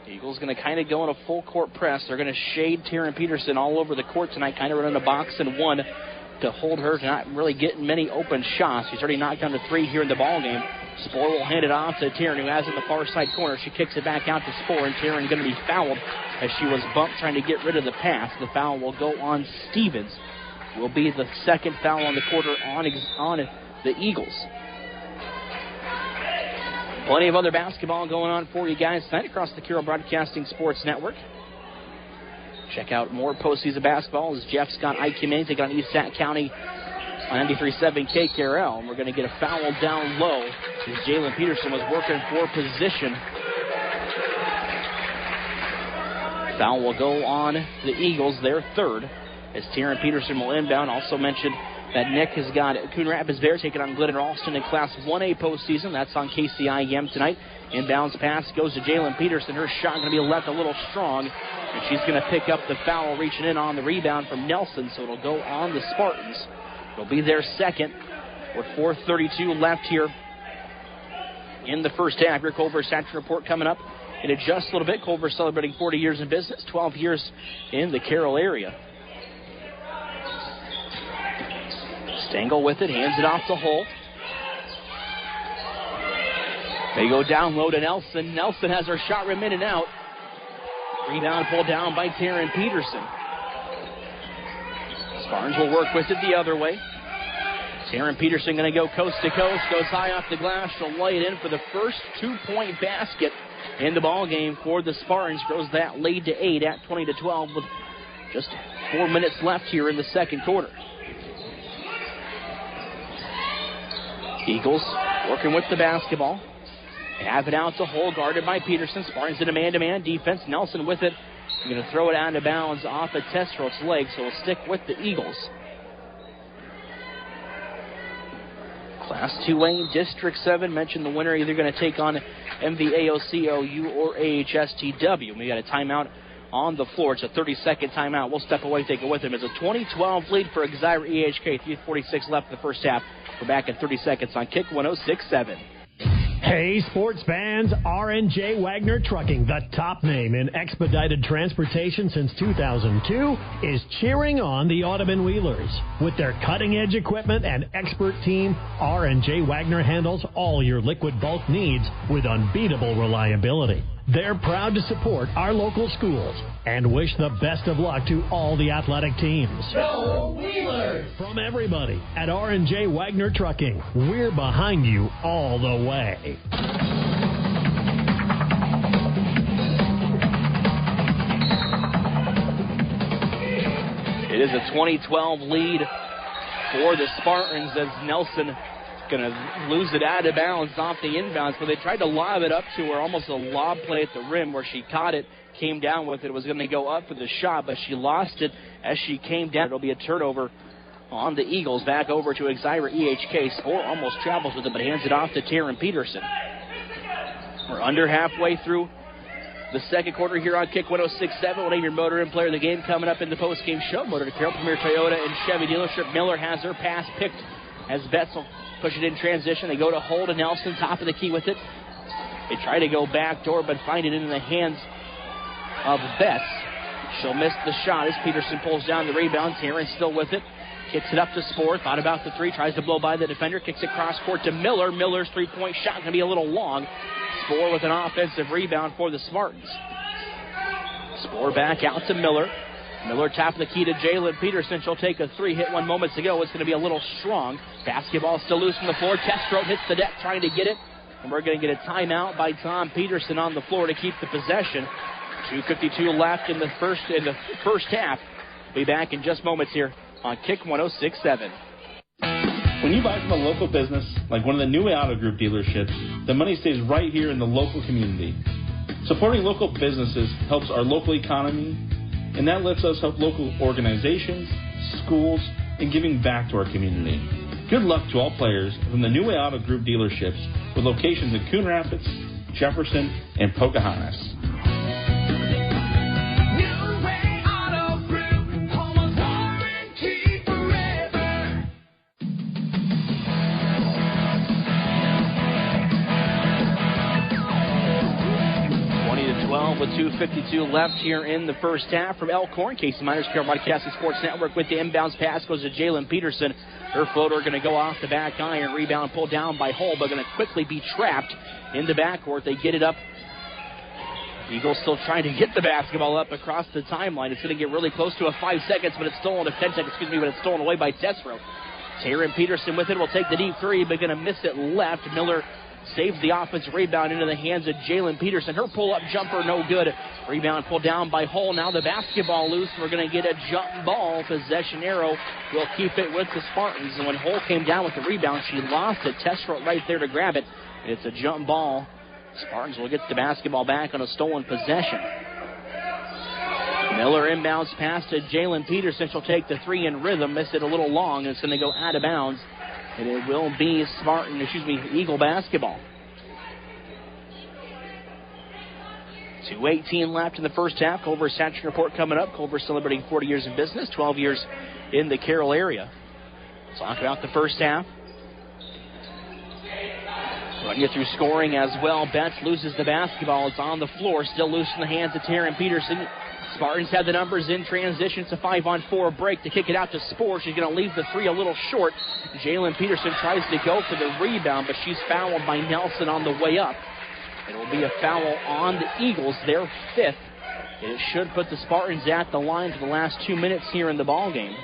Eagles going to kind of go in a full court press. They're going to shade Taryn Peterson all over the court tonight, kind of running a box and one to hold her to not really getting many open shots. She's already knocked down to 3 here in the ball game. Spore will hand it off to Taryn, who has it in the far side corner. She kicks it back out to Spore, and Taryn going to be fouled as she was bumped trying to get rid of the pass. The foul will go on Stevens. Will be the second foul on the quarter on the Eagles. Plenty of other basketball going on for you guys tonight across the Carroll Broadcasting Sports Network. Check out more postseason basketball as Jeff Scott IQMA take on East Sac County on 93.7 KKRL. And we're going to get a foul down low as Jalen Peterson was working for position. Foul will go on the Eagles, their third. as Taryn Peterson will inbound. Also mentioned that Nick has got Coon Rapids Bears taking on Glidden Ralston in Class 1A postseason. That's on KCIM tonight. Inbounds pass goes to Jalen Peterson. Her shot going to be left a little strong, and she's going to pick up the foul, reaching in on the rebound from Nelson, so it'll go on the Spartans. It'll be their second with 4:32 left here in the first half. Your Culver Satchel Report coming up in just a little bit. Culver celebrating 40 years in business, 12 years in the Carroll area. Stengel with it, hands it off to Holt. They go down low to Nelson. Nelson has her shot rim in and out. Rebound pulled down by Taryn Peterson. Spartans will work with it the other way. Taryn Peterson going to go coast to coast, goes high off the glass. She'll lay it in for the first 2-point basket in the ball game for the Spartans. Grows that lead to 8 at 20-12 with just 4 minutes left here in the second quarter. Eagles working with the basketball. Have it out to Hole, guarded by Peterson. Spartans in a man-to-man defense. Nelson with it. Going to throw it out of bounds off of Testro's leg, so we'll stick with the Eagles. Class 2A District 7. Mentioned the winner either going to take on MVAOCOU or AHSTW. We got a timeout on the floor. It's a 30-second timeout. We'll step away, take it with him. It's a 20-12 lead for Exira EHK. 3:46 left in the first half. We're back in 30 seconds on Kick 106.7. Hey, sports fans, R&J Wagner Trucking, the top name in expedited transportation since 2002, is cheering on the Audubon Wheelers. With their cutting-edge equipment and expert team, R&J Wagner handles all your liquid bulk needs with unbeatable reliability. They're proud to support our local schools and wish the best of luck to all the athletic teams. Go Wheelers! From everybody at R&J Wagner Trucking, we're behind you all the way. It is a 20-12 lead for the Spartans as Nelson going to lose it out of bounds off the inbounds. So they tried to lob it up to her, almost a lob play at the rim where she caught it, came down with it. It was going to go up for the shot, but she lost it as she came down. It'll be a turnover on the Eagles. Back over to Exira EHK. Spore almost travels with it, but hands it off to Taryn Peterson. We're under halfway through the second quarter here on Kick 106.7. We'll have your Motor and Player of the Game coming up in the post-game show. Motor to Carroll Premier Toyota and Chevy dealership. Miller has her pass picked as Betzel push it in transition. They go to Holt and Nelson, top of the key with it. They try to go backdoor, but find it in the hands of Betts. She'll miss the shot as Peterson pulls down the rebound. Taryn still with it. Kicks it up to Spore. Thought about the three. Tries to blow by the defender. Kicks it cross court to Miller. Miller's three-point shot going to be a little long. Spore with an offensive rebound for the Spartans. Spore back out to Miller. Miller top of the key to Jalen Peterson. She'll take a three. Hit one moments ago. It's going to be a little strong. Basketball still loose from the floor. Testro hits the deck trying to get it. And we're going to get a timeout by Tom Peterson on the floor to keep the possession. 2:52 left in the first half. Be back in just moments here on Kick 106.7. When you buy from a local business, like one of the new Auto Group dealerships, the money stays right here in the local community. Supporting local businesses helps our local economy, and that lets us help local organizations, schools, and giving back to our community. Good luck to all players from the New Way Auto Group dealerships with locations in Coon Rapids, Jefferson, and Pocahontas. With 2:52 left here in the first half from Elkhorn. Casey Miners, Carroll Broadcasting Sports Network with the inbounds pass goes to Jalen Peterson. Her floater going to go off the back iron. Rebound pulled down by Hull, but going to quickly be trapped in the backcourt. They get it up. Eagles still trying to get the basketball up across the timeline. It's going to get really close to a 5 seconds, but it's stolen to 10 seconds, but it's stolen away by Tesro. Taryn Peterson with it will take the deep three, but going to miss it left. Miller saves the offensive rebound into the hands of Jalen Peterson. Her pull-up jumper, no good. Rebound pulled down by Hull. Now the basketball loose. We're going to get a jump ball. Possession arrow will keep it with the Spartans. And when Hull came down with the rebound, she lost it. Testro right there to grab it. It's a jump ball. Spartans will get the basketball back on a stolen possession. Miller inbounds pass to Jalen Peterson. She'll take the three in rhythm. Missed it a little long. It's going to go out of bounds. And it will be Eagle basketball. 2:18 left in the first half. Culver's Saturday Report coming up. Culver celebrating 40 years in business, 12 years in the Carroll area. Let's talk about the first half. Run you through scoring as well. Betts loses the basketball. It's on the floor. Still loose in the hands of Taryn Peterson. Spartans have the numbers in transition. It's a 5-on-4 break to kick it out to Spore. She's going to leave the three a little short. Jalen Peterson tries to go for the rebound, but she's fouled by Nelson on the way up. It'll be a foul on the Eagles, their fifth. It should put the Spartans at the line for the last 2 minutes here in the ballgame.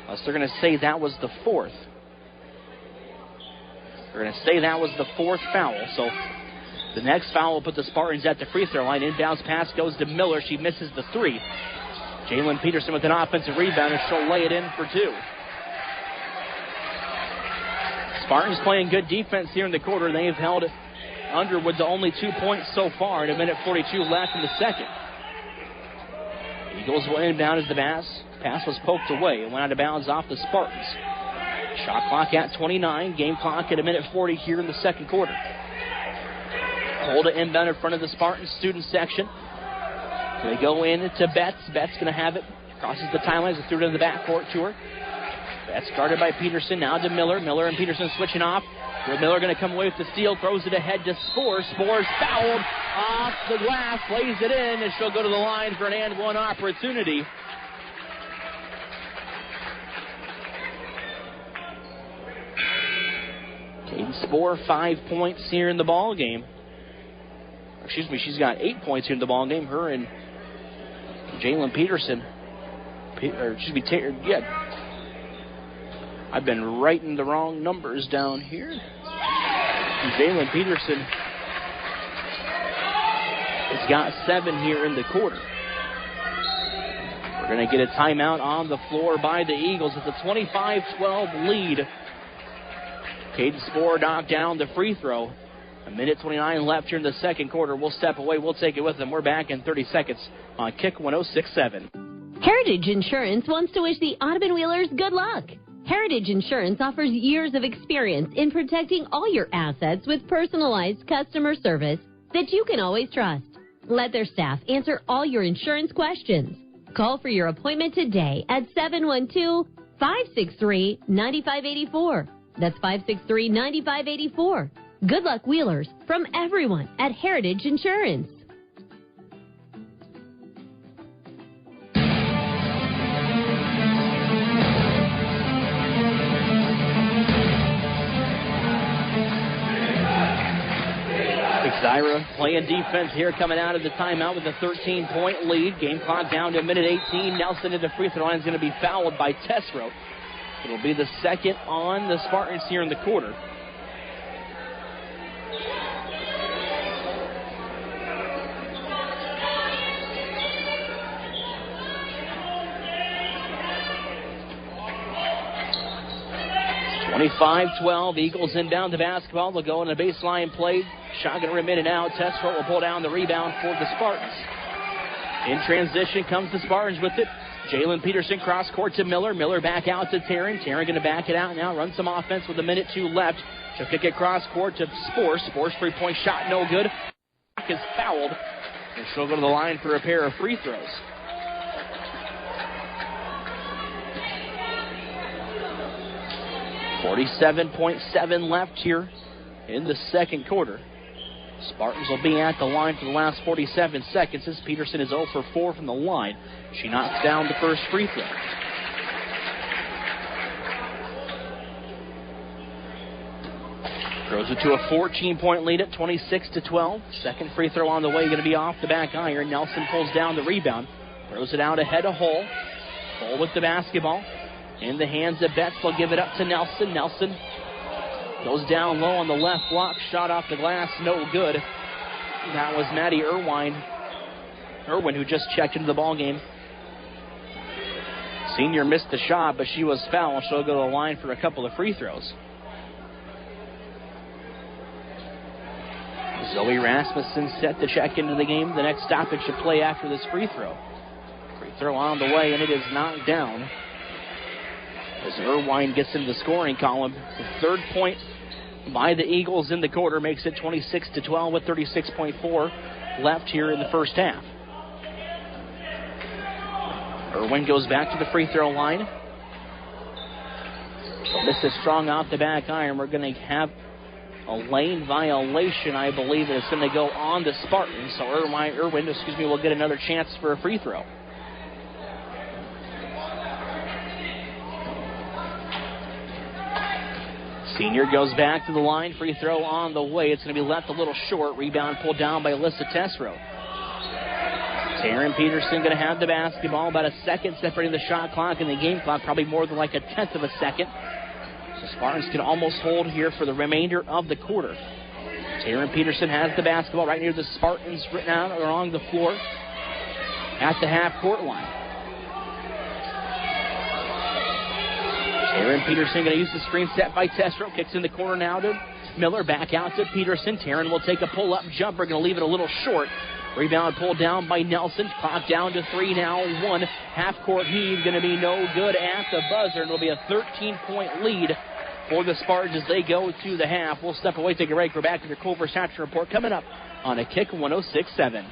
Unless they're going to say that was the fourth. They're going to say that was the fourth foul. So the next foul will put the Spartans at the free throw line. Inbounds pass goes to Miller. She misses the three. Jalen Peterson with an offensive rebound, and she'll lay it in for two. Spartans playing good defense here in the quarter. They've held Underwood to only 2 points so far, and a minute 42 left in the second. Eagles will inbound as the pass was poked away and went out of bounds off the Spartans. Shot clock at 29. Game clock at a minute 40 here in the second quarter. Holda inbound in front of the Spartans student section. They go in to Betts. Betts going to have it. Crosses the timelines and threw it in the backcourt to her. Betts guarded by Peterson. Now to Miller. Miller and Peterson switching off. Miller going to come away with the steal. Throws it ahead to Spore. Spore's fouled off the glass. Lays it in, and she'll go to the line for an and one opportunity. Caden Spore, 5 points here in the ball game. She's got 8 points here in the ball game. Her and Jalen Peterson. I've been writing the wrong numbers down here. Jalen Peterson has got 7 here in the quarter. We're going to get a timeout on the floor by the Eagles. It's a 25-12 lead. Caden Spore knocked down the free throw. A minute 29 left here in the second quarter. We'll step away. We'll take it with them. We're back in 30 seconds on Kick 106.7. Heritage Insurance wants to wish the Audubon Wheelers good luck. Heritage Insurance offers years of experience in protecting all your assets with personalized customer service that you can always trust. Let their staff answer all your insurance questions. Call for your appointment today at 712-563-9584. That's 563-9584. Good luck, Wheelers, from everyone at Heritage Insurance. Zyra playing defense here, coming out of the timeout with a 13-point lead. Game clock down to a minute 18. Nelson at the free throw line is going to be fouled by Tesro. It'll be the second on the Spartans here in the quarter. (25-12). Eagles inbound the basketball. They'll go in a baseline play. Shot going to rim in and out. Tesford will pull down the rebound for the Spartans. In transition comes the Spartans with it. Jalen Peterson cross court to Miller. Miller back out to Taryn. Taryn going to back it out now. Run some offense with a minute 2 left. She'll kick it cross court to Spore. Spore's 3-point shot no good. Is fouled. And she'll go to the line for a pair of free throws. .7 left here in the second quarter. Spartans will be at the line for the last 47 seconds as Peterson is 0 for 4 from the line. She knocks down the first free throw. Grows it to a 14-point lead at 26-12. Second free throw on the way, going to be off the back iron. Nelson pulls down the rebound. Throws it out ahead of Hull. Hull with the basketball. In the hands of Betts, they'll give it up to Nelson. Nelson goes down low on the left block. Shot off the glass, no good. That was Maddie Irwin, who just checked into the ball game. Senior missed the shot, but she was fouled. She'll go to the line for a couple of free throws. Zoe Rasmussen set to check into the game. The next stoppage should play after this free throw. Free throw on the way, and it is knocked down as Irvine gets into the scoring column. The third point by the Eagles in the quarter makes it 26-12 with 36.4 left here in the first half. Irvine goes back to the free throw line. This is strong off the back iron. We're going to have a lane violation, I believe, and it's going to go on the Spartans. So Irvine will get another chance for a free throw. Senior goes back to the line. Free throw on the way. It's going to be left a little short. Rebound pulled down by Alyssa Tesro. Taryn Peterson going to have the basketball. About a second separating the shot clock and the game clock. Probably more than like a tenth of a second. So Spartans can almost hold here for the remainder of the quarter. Taryn Peterson has the basketball right near the Spartans, written out along the floor at the half-court line. Taryn Peterson going to use the screen set by Testro. Kicks in the corner now to Miller. Back out to Peterson. Taryn will take a pull-up jumper. Going to leave it a little short. Rebound pulled down by Nelson. Clock down to 3 now. 1 half-court heave. Going to be no good at the buzzer. It'll be a 13-point lead for the Spartans as they go to the half. We'll step away, take a break. We're back with your Culver's Hatcher Report coming up on a Kick 106.7.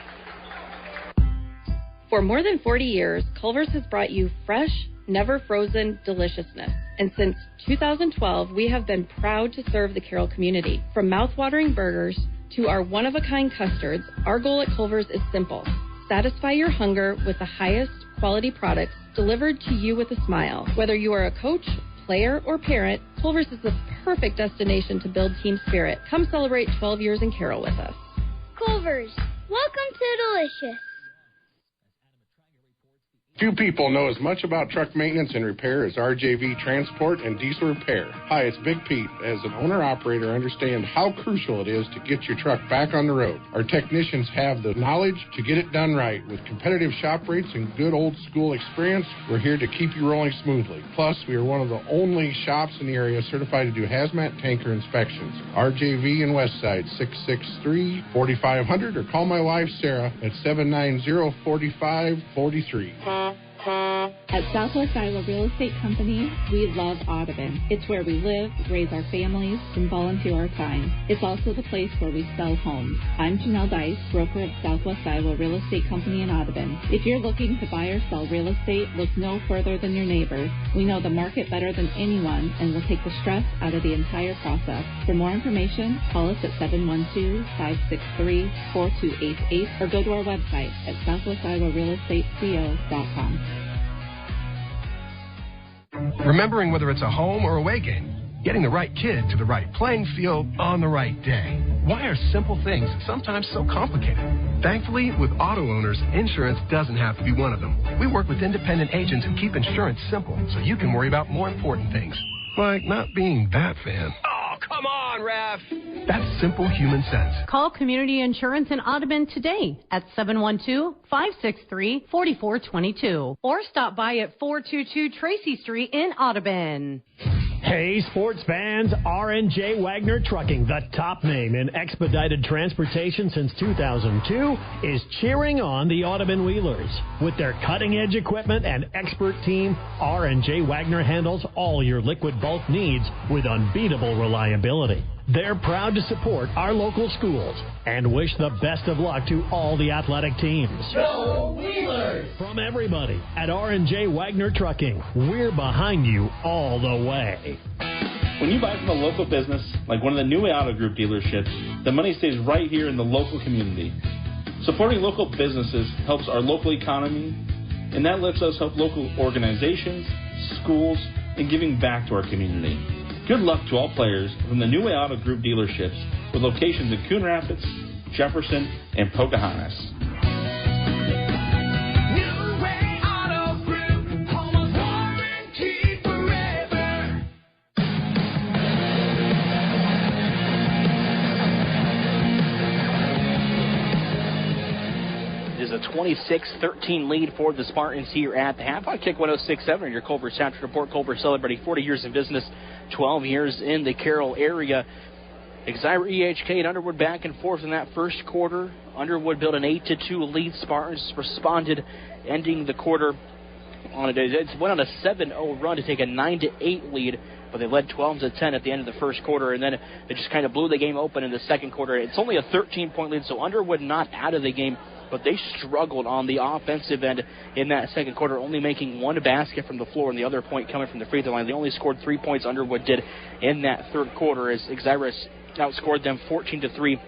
For more than 40 years, Culver's has brought you fresh, never frozen deliciousness. And since 2012, we have been proud to serve the Carroll community. From mouth-watering burgers to our one-of-a-kind custards, our goal at Culver's is simple. Satisfy your hunger with the highest quality products delivered to you with a smile. Whether you are a coach, player, or parent, Culver's is the perfect destination to build team spirit. Come celebrate 12 years in Carroll with us. Culver's, welcome to Delicious. Few people know as much about truck maintenance and repair as RJV Transport and Diesel Repair. Hi, it's Big Pete. As an owner-operator, I understand how crucial it is to get your truck back on the road. Our technicians have the knowledge to get it done right. With competitive shop rates and good old-school experience, we're here to keep you rolling smoothly. Plus, we are one of the only shops in the area certified to do hazmat tanker inspections. RJV in Westside, 663-4500, or call my wife, Sarah, at 790-4543. At Southwest Iowa Real Estate Company, we love Audubon. It's where we live, raise our families, and volunteer our time. It's also the place where we sell homes. I'm Janelle Dice, broker of Southwest Iowa Real Estate Company in Audubon. If you're looking to buy or sell real estate, look no further than your neighbors. We know the market better than anyone, and we'll take the stress out of the entire process. For more information, call us at 712-563-4288 or go to our website at southwestiowarealestateco.com. Remembering whether it's a home or away game, getting the right kid to the right playing field on the right day. Why are simple things sometimes so complicated? Thankfully, with auto owners, insurance doesn't have to be one of them. We work with independent agents who keep insurance simple so you can worry about more important things, like not being that fan. Oh, come on, Ref! That's simple human sense. Call Community Insurance in Audubon today at 712-563-4422 or stop by at 422 Tracy Street in Audubon. Hey, sports fans, R&J Wagner Trucking, the top name in expedited transportation since 2002, is cheering on the Audubon Wheelers. With their cutting-edge equipment and expert team, R&J Wagner handles all your liquid bulk needs with unbeatable reliability. They're proud to support our local schools and wish the best of luck to all the athletic teams. Go Wheelers! From everybody at R&J Wagner Trucking, we're behind you all the way. When you buy from a local business, like one of the New Auto Group dealerships, the money stays right here in the local community. Supporting local businesses helps our local economy, and that lets us help local organizations, schools, and giving back to our community. Good luck to all players from the New Auto Group dealerships with locations in Coon Rapids, Jefferson, and Pocahontas. It is a 26-13 lead for the Spartans here at the half on Kick 106.7 and your Culver's Hatcher Report. Culver celebrating 40 years in business, 12 years in the Carroll area. Exira EHK and Underwood back and forth in that first quarter. Underwood built an 8-2 lead. Spartans responded, ending the quarter on it went on a 7-0 run to take a 9-8 lead, but they led 12-10 at the end of the first quarter, and then they just kind of blew the game open in the second quarter. It's only a 13-point lead, so Underwood not out of the game, but they struggled on the offensive end in that second quarter, only making one basket from the floor and the other point coming from the free throw line. They only scored 3 points, Underwood did, in that third quarter, as Exira outscored them 14-3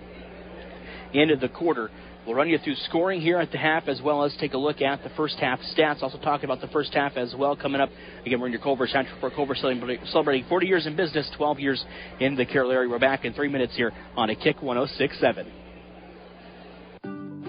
into the quarter. We'll run you through scoring here at the half, as well as take a look at the first half stats. Also talk about the first half as well coming up. Again, we're in your Culver Center for Culver celebrating 40 years in business, 12 years in the Carroll area. We're back in 3 minutes here on a Kick 106.7.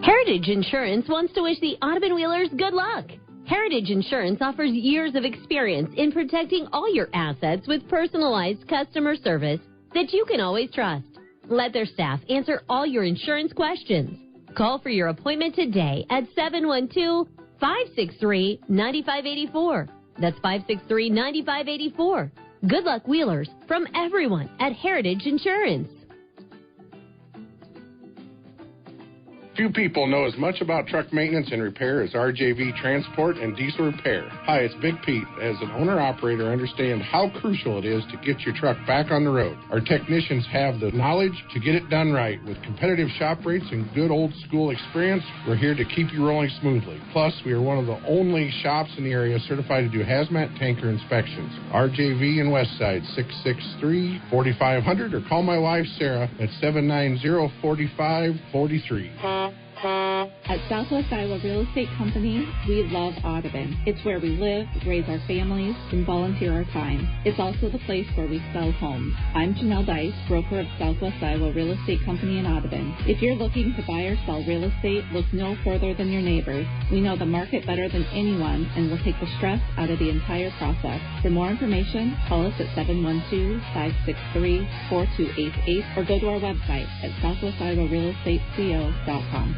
Heritage Insurance wants to wish the Audubon Wheelers good luck. Heritage Insurance offers years of experience in protecting all your assets with personalized customer service that you can always trust. Let their staff answer all your insurance questions. Call for your appointment today at 712-563-9584. That's 563-9584. Good luck, Wheelers, from everyone at Heritage Insurance. Few people know as much about truck maintenance and repair as RJV Transport and Diesel Repair. Hi, it's Big Pete. As an owner-operator, I understand how crucial it is to get your truck back on the road. Our technicians have the knowledge to get it done right. With competitive shop rates and good old-school experience, we're here to keep you rolling smoothly. Plus, we are one of the only shops in the area certified to do hazmat tanker inspections. RJV in Westside, 663-4500, or call my wife, Sarah, at 790-4543. At Southwest Iowa Real Estate Company, we love Audubon. It's where we live, raise our families, and volunteer our time. It's also the place where we sell homes. I'm Janelle Dice, broker of Southwest Iowa Real Estate Company in Audubon. If you're looking to buy or sell real estate, look no further than your neighbors. We know the market better than anyone, and we'll take the stress out of the entire process. For more information, call us at 712-563-4288 or go to our website at southwestiowarealestateco.com.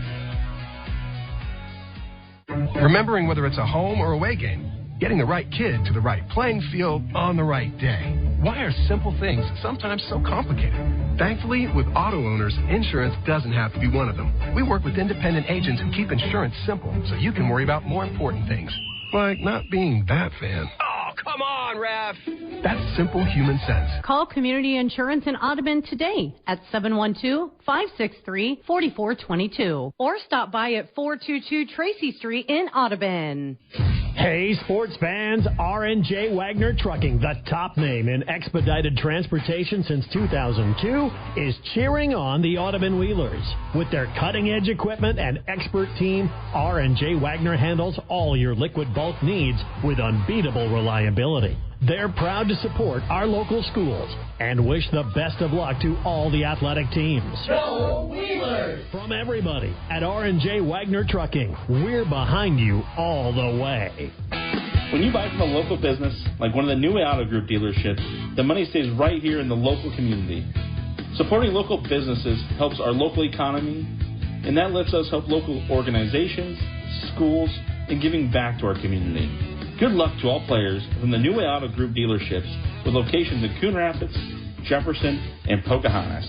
Remembering whether it's a home or away game, getting the right kid to the right playing field on the right day. Why are simple things sometimes so complicated? Thankfully, with auto owners, insurance doesn't have to be one of them. We work with independent agents who keep insurance simple so you can worry about more important things, like not being that fan. Oh, come on, Ref! That's simple human sense. Call Community Insurance in Audubon today at 712-563-4422 or stop by at 422 Tracy Street in Audubon. Hey, sports fans, R&J Wagner Trucking, the top name in expedited transportation since 2002, is cheering on the Audubon Wheelers. With their cutting-edge equipment and expert team, R&J Wagner handles all your liquid bulk needs with unbeatable reliability. They're proud to support our local schools and wish the best of luck to all the athletic teams. Go Wheelers! From everybody at R&J Wagner Trucking, we're behind you all the way. When you buy from a local business, like one of the New Auto Group dealerships, the money stays right here in the local community. Supporting local businesses helps our local economy, and that lets us help local organizations, schools, and giving back to our community. Good luck to all players from the New Auto Group dealerships with locations in Coon Rapids, Jefferson, and Pocahontas.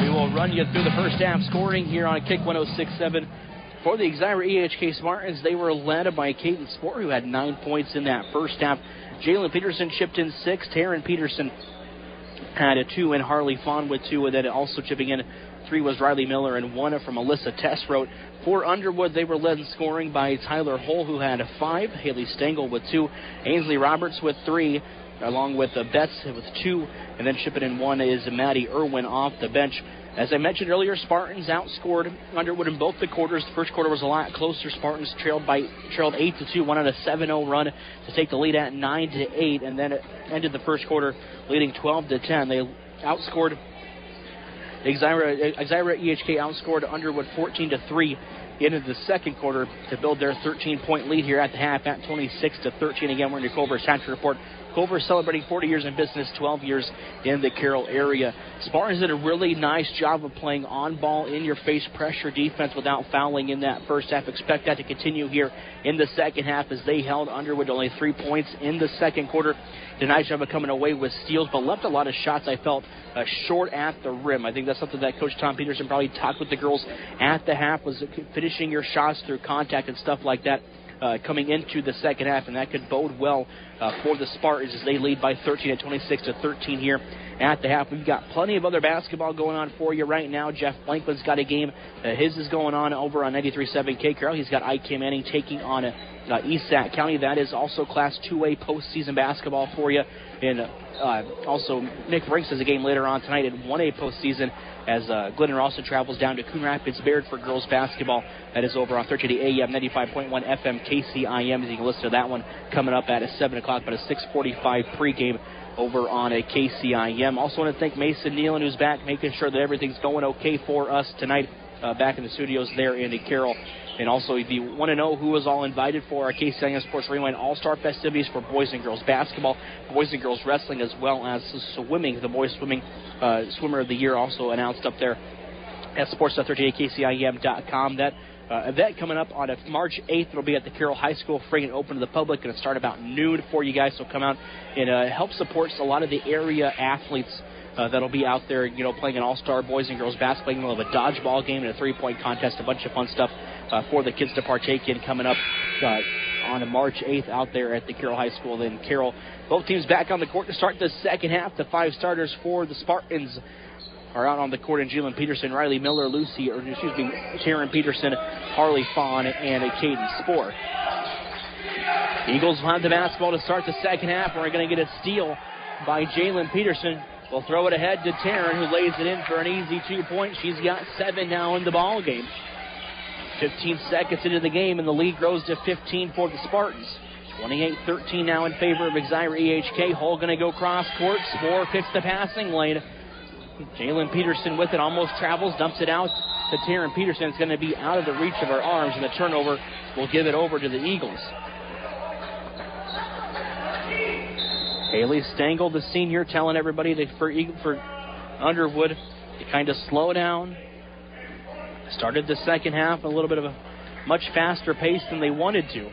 We will run you through the first half scoring here on Kick 106.7. For the Exira EHK Spartans, they were led by Caden Sport, who had 9 points in that first half. Jalen Peterson chipped in 6. Taryn Peterson had a 2, and Harley Fawn with 2. And then also chipping in 3 was Riley Miller, and 1 from Alyssa Tesrote. For Underwood, they were led in scoring by Tyler Hull, who had a 5. Haley Stengel with 2. Ainsley Roberts with 3, along with Betts with 2. And then chipping in 1 is Maddie Irwin off the bench. As I mentioned earlier, Spartans outscored Underwood in both the quarters. The first quarter was a lot closer. Spartans trailed 8-2, went on a 7-0 run to take the lead at 9-8, and then it ended the first quarter leading 12-10. They outscored Exira EHK outscored Underwood 14-3 into the second quarter to build their 13-point lead here at the half at 26-13. Again, we're in your Culver Central Report Culver celebrating 40 years in business, 12 years in the Carroll area. Spartans did a really nice job of playing on-ball, in-your-face pressure defense without fouling in that first half. Expect that to continue here in the second half as they held Underwood to only 3 points in the second quarter. Did a nice job of coming away with steals, but left a lot of shots, I felt, short at the rim. I think that's something that Coach Tom Peterson probably talked with the girls at the half, was finishing your shots through contact and stuff like that. Coming into the second half, and that could bode well for the Spartans as they lead by 13 at 26-13 here at the half. We've got plenty of other basketball going on for you right now. Jeff Blankman's got a game. His is going on over on 93.7 K Carroll. He's got IK Manning taking on East Sac County. That is also Class 2A postseason basketball for you. And also Nick Brinks has a game later on tonight in 1A postseason as Glenn also travels down to Coon Rapids Baird for girls basketball. That is over on 1380 AM, 95.1 FM KCIM. You can listen to that one coming up at 7 o'clock, but a 6:45 pregame over on a KCIM. Also want to thank Mason Nealon, who's back, making sure that everything's going okay for us tonight back in the studios there in Carroll. And also, if you want to know who was all invited for our KCIM Sports Rewind All-Star festivities for boys and girls basketball, boys and girls wrestling, as well as swimming, the boys swimming swimmer of the year also announced up there at sports.13kcim.com. That event coming up on March 8th. It'll be at the Carroll High School, free and open to the public, and it'll start about noon for you guys. So come out and help support a lot of the area athletes that'll be out there, playing an all-star boys and girls basketball game. We'll have a dodgeball game and a three-point contest, a bunch of fun stuff for the kids to partake in coming up on March 8th out there at the Carroll High School in Carroll. Both teams back on the court to start the second half. The 5 starters for the Spartans are out on the court, and Jalen Peterson, Riley Miller, Taryn Peterson, Harley Fawn, and Caden Spoor. Eagles will have the basketball to start the second half. We're going to get a steal by Jalen Peterson. We'll throw it ahead to Taryn, who lays it in for an easy 2-point. She's got 7 now in the ball game. 15 seconds into the game, and the lead grows to 15 for the Spartans. 28-13 now in favor of Exira EHK. Hull going to go cross court. Spoor picks the passing lane. Jalen Peterson with it, almost travels, dumps it out to Taryn Peterson. It's going to be out of the reach of her arms, and the turnover will give it over to the Eagles. Haley Stengel, the senior, telling everybody that for Underwood to kind of slow down. Started the second half a little bit of a much faster pace than they wanted to.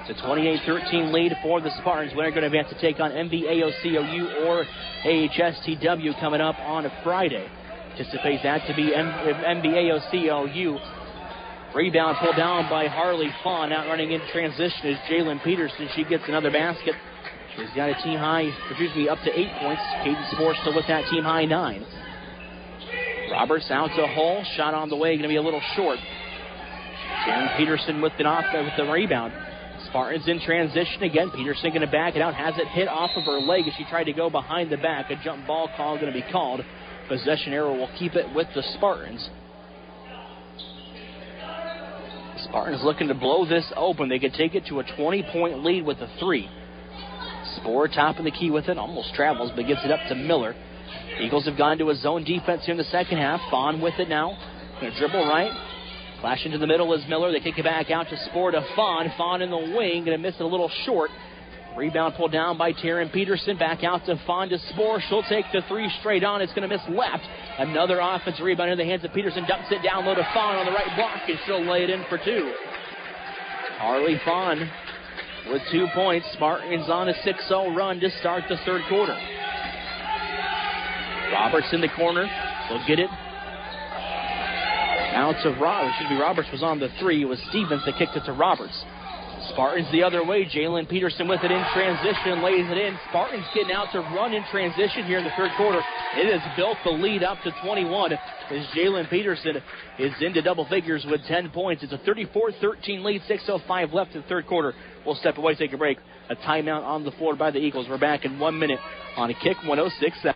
It's a 28-13 lead for the Spartans. We're going to advance to take on MVAOCOU or AHSTW coming up on a Friday. Anticipate that to be MVAOCOU. Rebound pulled down by Harley Fawn. Out running in transition is Jalen Peterson. She gets another basket. She's got a team high, up to 8 points. Caden Spoor still with that team high 9. Roberts out to Hull. Shot on the way, going to be a little short. Taryn Peterson with the rebound. Spartans in transition again. Peterson going to back it out. Has it hit off of her leg as she tried to go behind the back. A jump ball call going to be called. Possession error will keep it with the Spartans. Spartans looking to blow this open. They could take it to a 20-point lead with a 3. Spoor top of the key with it. Almost travels, but gets it up to Miller. Eagles have gone to a zone defense here in the second half. Fawn with it now. Going to dribble right. Flash into the middle is Miller. They kick it back out to Spoor to Fawn. Fawn in the wing. Going to miss it a little short. Rebound pulled down by Taryn Peterson. Back out to Fawn to Spoor. She'll take the 3 straight on. It's going to miss left. Another offensive rebound in the hands of Peterson. Dumps it down low to Fawn on the right block, and she'll lay it in for 2. Harley Fawn with 2 points. Spartans on a 6-0 run to start the third quarter. Roberts in the corner. Will get it. Out to Roberts was on the 3. It was Stevens that kicked it to Roberts. Spartans the other way. Jalen Peterson with it in transition. Lays it in. Spartans getting out to run in transition here in the third quarter. It has built the lead up to 21 as Jalen Peterson is into double figures with 10 points. It's a 34-13 lead. 6:05 left in the third quarter. We'll step away, take a break. A timeout on the floor by the Eagles. We're back in 1 minute on a Kick 106.7.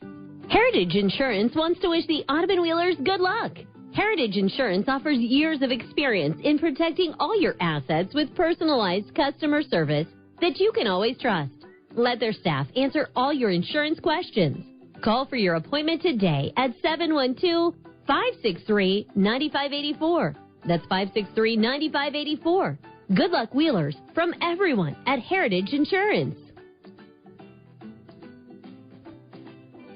Heritage Insurance wants to wish the Audubon Wheelers good luck. Heritage Insurance offers years of experience in protecting all your assets with personalized customer service that you can always trust. Let their staff answer all your insurance questions. Call for your appointment today at 712-563-9584. That's 563-9584. Good luck, Wheelers, from everyone at Heritage Insurance.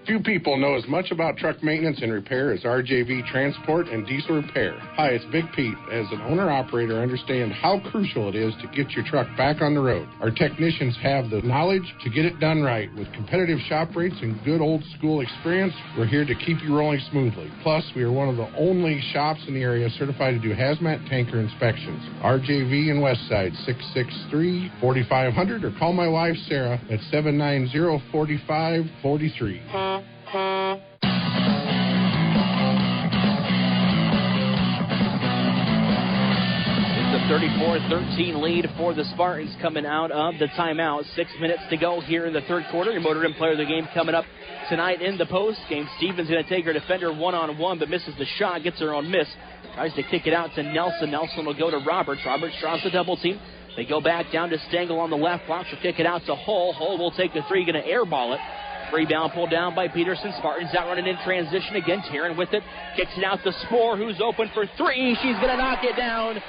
Few people know as much about truck maintenance and repair as RJV Transport and Diesel Repair. Hi, it's Big Pete. As an owner-operator, I understand how crucial it is to get your truck back on the road. Our technicians have the knowledge to get it done right. With competitive shop rates and good old-school experience, we're here to keep you rolling smoothly. Plus, we are one of the only shops in the area certified to do hazmat tanker inspections. RJV in Westside, 663-4500, or call my wife, Sarah, at 790-4543. It's a 34-13 lead for the Spartans coming out of the timeout. 6 minutes to go here in the third quarter. Your Motor Inn Player of the Game coming up tonight in the post game. Stevens going to take her defender one-on-one, but misses the shot, gets her own miss. Tries to kick it out to Nelson. Nelson will go to Roberts. Roberts draws the double team. They go back down to Stengel on the left block. She'll kick it out to Hull. Hull will take the three, going to airball it. Rebound pulled down by Peterson. Spartans out running in transition again. Taryn with it. Kicks it out to Spoor, who's open for three. She's going to knock it down.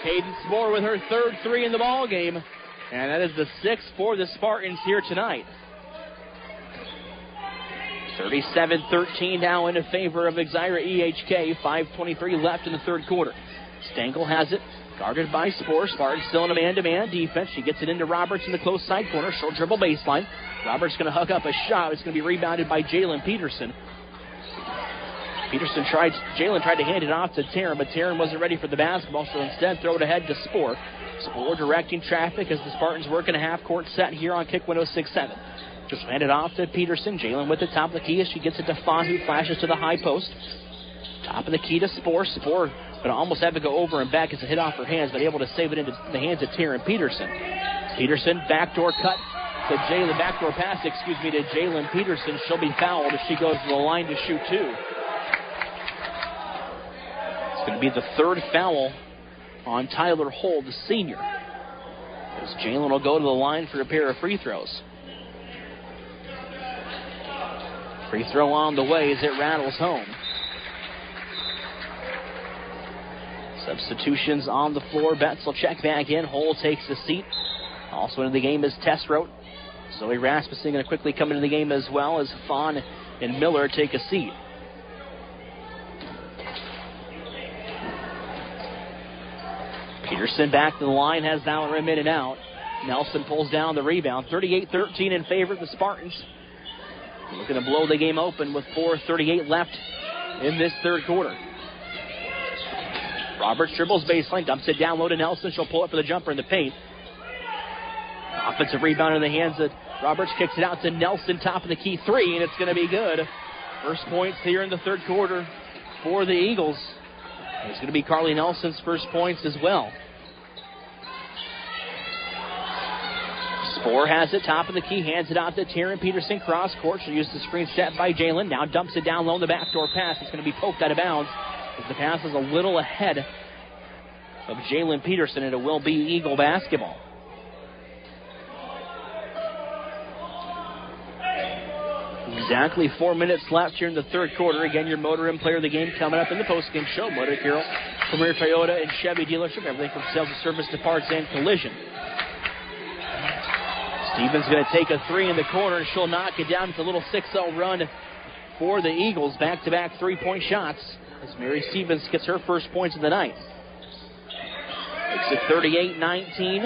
Caden Spoor with her third three in the ball game. And that is the sixth for the Spartans here tonight. 37-13 now in favor of Exira EHK. 5:23 left in the third quarter. Stengel has it. Guarded by Spoor. Spartans still in a man-to-man defense. She gets it into Roberts in the close side corner. Short dribble baseline. Roberts going to hook up a shot. It's going to be rebounded by Jalen Peterson. Jalen tried to hand it off to Taryn, but Taryn wasn't ready for the basketball, so instead throw it ahead to Spoor. Spoor directing traffic as the Spartans work in a half-court set here on Kick 106.7. Just hand it off to Peterson. Jalen with the top of the key as she gets it to Fawn, who flashes to the high post. Top of the key to Spoor. Spoor going to almost have to go over and back as it hit off her hands, but able to save it into the hands of Taryn Peterson. Peterson, backdoor cut to Jalen, backdoor pass, to Jalen Peterson. She'll be fouled as she goes to the line to shoot two. It's going to be the third foul on Tyler Hull, the senior, as Jalen will go to the line for a pair of free throws. Free throw on the way as it rattles home. Substitutions on the floor. Betts will check back in. Hull takes the seat. Also into the game is Testrote. Zoe Rasmussen going to quickly come into the game as well as Fawn and Miller take a seat. Peterson back to the line, has now a minute out. Nelson pulls down the rebound. 38-13 in favor of the Spartans. Looking to blow the game open with 4:38 left in this third quarter. Roberts dribbles baseline, dumps it down low to Nelson. She'll pull it for the jumper in the paint. Offensive rebound in the hands of Roberts, kicks it out to Nelson, top of the key three, and it's going to be good. First points here in the third quarter for the Eagles. It's going to be Carly Nelson's first points as well. Spoor has it, top of the key, hands it out to Taryn Peterson, cross court. She'll use the screen set by Jalen. Now dumps it down low in the backdoor pass. It's going to be poked out of bounds as the pass is a little ahead of Jalen Peterson, and it will be Eagle basketball. Exactly 4 minutes left here in the third quarter. Again, your Motor Inn Player of the Game coming up in the postgame show. Motor Hero, Premier Toyota and Chevy dealership. Everything from sales and service to parts and collision. Stevens going to take a three in the corner, and she'll knock it down. It's a little 6-0 run for the Eagles. Back-to-back three-point shots as Mary Stevens gets her first points of the night. It's a 38-19.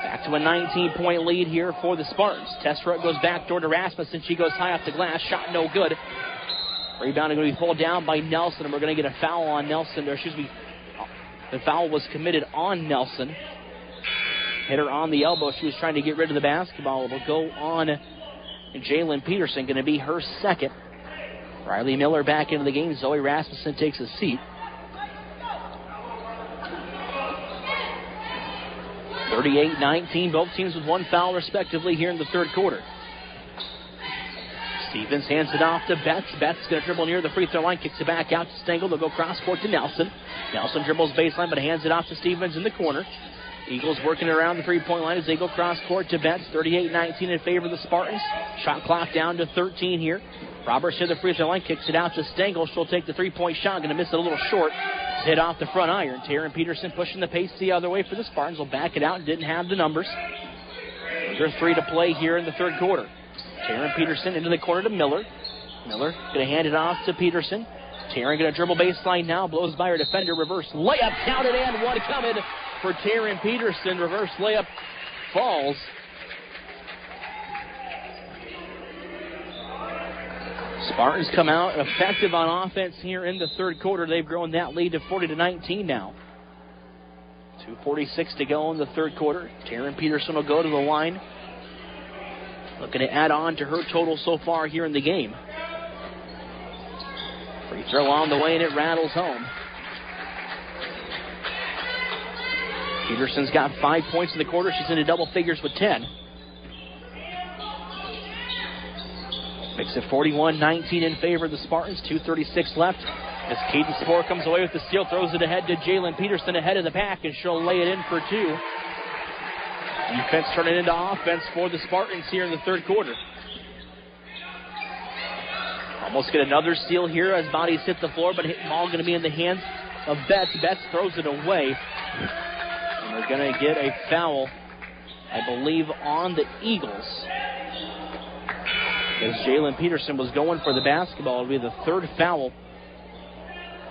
Back to a 19-point lead here for the Spartans. Testrote goes backdoor to Rasmussen. She goes high off the glass. Shot no good. Rebound going to be pulled down by Nelson, and we're going to get a foul on Nelson. The foul was committed on Nelson. Hit her on the elbow. She was trying to get rid of the basketball. It'll go on Jalen Peterson, going to be her second. Riley Miller back into the game. Zoe Rasmussen takes a seat. 38-19, both teams with one foul respectively here in the third quarter. Stevens hands it off to Betts. Betts going to dribble near the free throw line, kicks it back out to Stengel. They'll go cross court to Nelson. Nelson dribbles baseline, but hands it off to Stevens in the corner. Eagles working around the three-point line as they go cross court to Betts. 38-19 in favor of the Spartans. Shot clock down to 13 here. Roberts to the free throw line, kicks it out to Stengel. She'll take the three-point shot, going to miss it a little short. Hit off the front iron. Taryn Peterson pushing the pace the other way for the Spartans. Will back it out and didn't have the numbers. There's three to play here in the third quarter. Taryn Peterson into the corner to Miller. Miller going to hand it off to Peterson. Taryn going to dribble baseline now, blows by her defender, reverse layup, counted and one coming for Taryn Peterson. Reverse layup falls. Spartans come out effective on offense here in the third quarter. They've grown that lead to 40-19 now. 2:46 to go in the third quarter. Taryn Peterson will go to the line. Looking to add on to her total so far here in the game. Free throw on the way, and it rattles home. Peterson's got 5 points in the quarter. She's into double figures with 10. Makes it 41-19 in favor of the Spartans. 2:36 left. As Kaden Spore comes away with the steal, throws it ahead to Jalen Peterson ahead of the pack, and she'll lay it in for two. Defense turning into offense for the Spartans here in the third quarter. Almost get another steal here as bodies hit the floor, but ball going to be in the hands of Betts. Betts throws it away. And they're going to get a foul, I believe, on the Eagles. As Jalen Peterson was going for the basketball, it'll be the third foul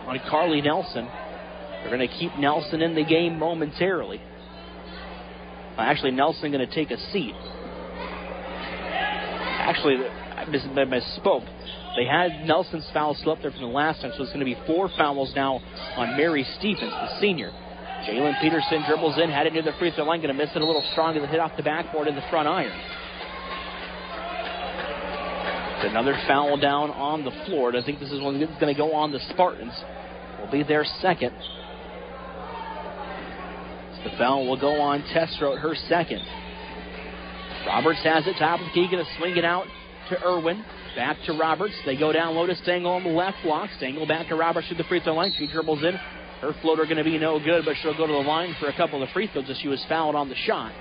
on Carly Nelson. They're going to keep Nelson in the game momentarily. Actually, Nelson going to take a seat. Actually, I misspoke. They had Nelson's foul slipped there from the last time, so it's going to be 4 fouls now on Mary Stephens, the senior. Jalen Peterson dribbles in, had it near the free throw line, going to miss it a little strong as it hit off the backboard in the front iron. Another foul down on the floor. I think this is one that's going to go on the Spartans. Will be their second. The foul will go on Testrout, her second. Roberts has it, top of the key, going to swing it out to Irwin. Back to Roberts. They go down low to Stengel on the left block. Stengel back to Roberts to the free throw line. She dribbles in. Her floater going to be no good, but she'll go to the line for a couple of free throws as she was fouled on the shot.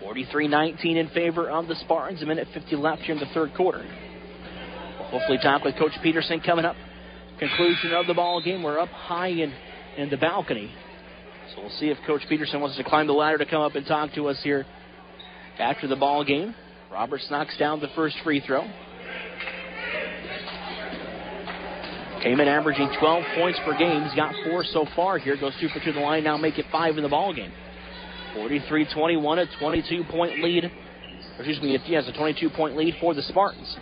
43-19 in favor of the Spartans. A minute 50 left here in the third quarter. We'll hopefully talk with Coach Peterson coming up. Conclusion of the ball game. We're up high in the balcony. So we'll see if Coach Peterson wants to climb the ladder to come up and talk to us here after the ball game. Roberts knocks down the first free throw. Came in averaging 12 points per game. He's got 4 so far here. Goes 2 for 2 to the line. Now make it 5 in the ball game. 43-21, a 22-point lead. Excuse me, he has a 22-point lead for the Spartans.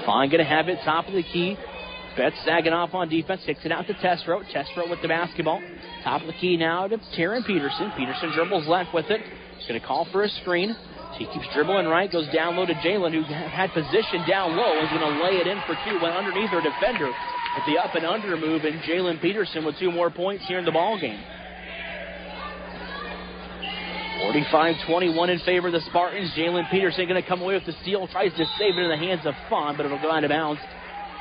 Fine going to have it top of the key. Betts sagging off on defense. Kicks it out to Testrout. Testrout with the basketball. Top of the key now to Taryn Peterson. Peterson dribbles left with it. Going to call for a screen. She keeps dribbling right. Goes down low to Jalen, who had position down low. Is going to lay it in for 2. Went underneath her defender with the up and under move. And Jalen Peterson with 2 more points here in the ball game. 45-21 in favor of the Spartans. Jalen Peterson going to come away with the steal. Tries to save it in the hands of Fawn, but it'll go out of bounds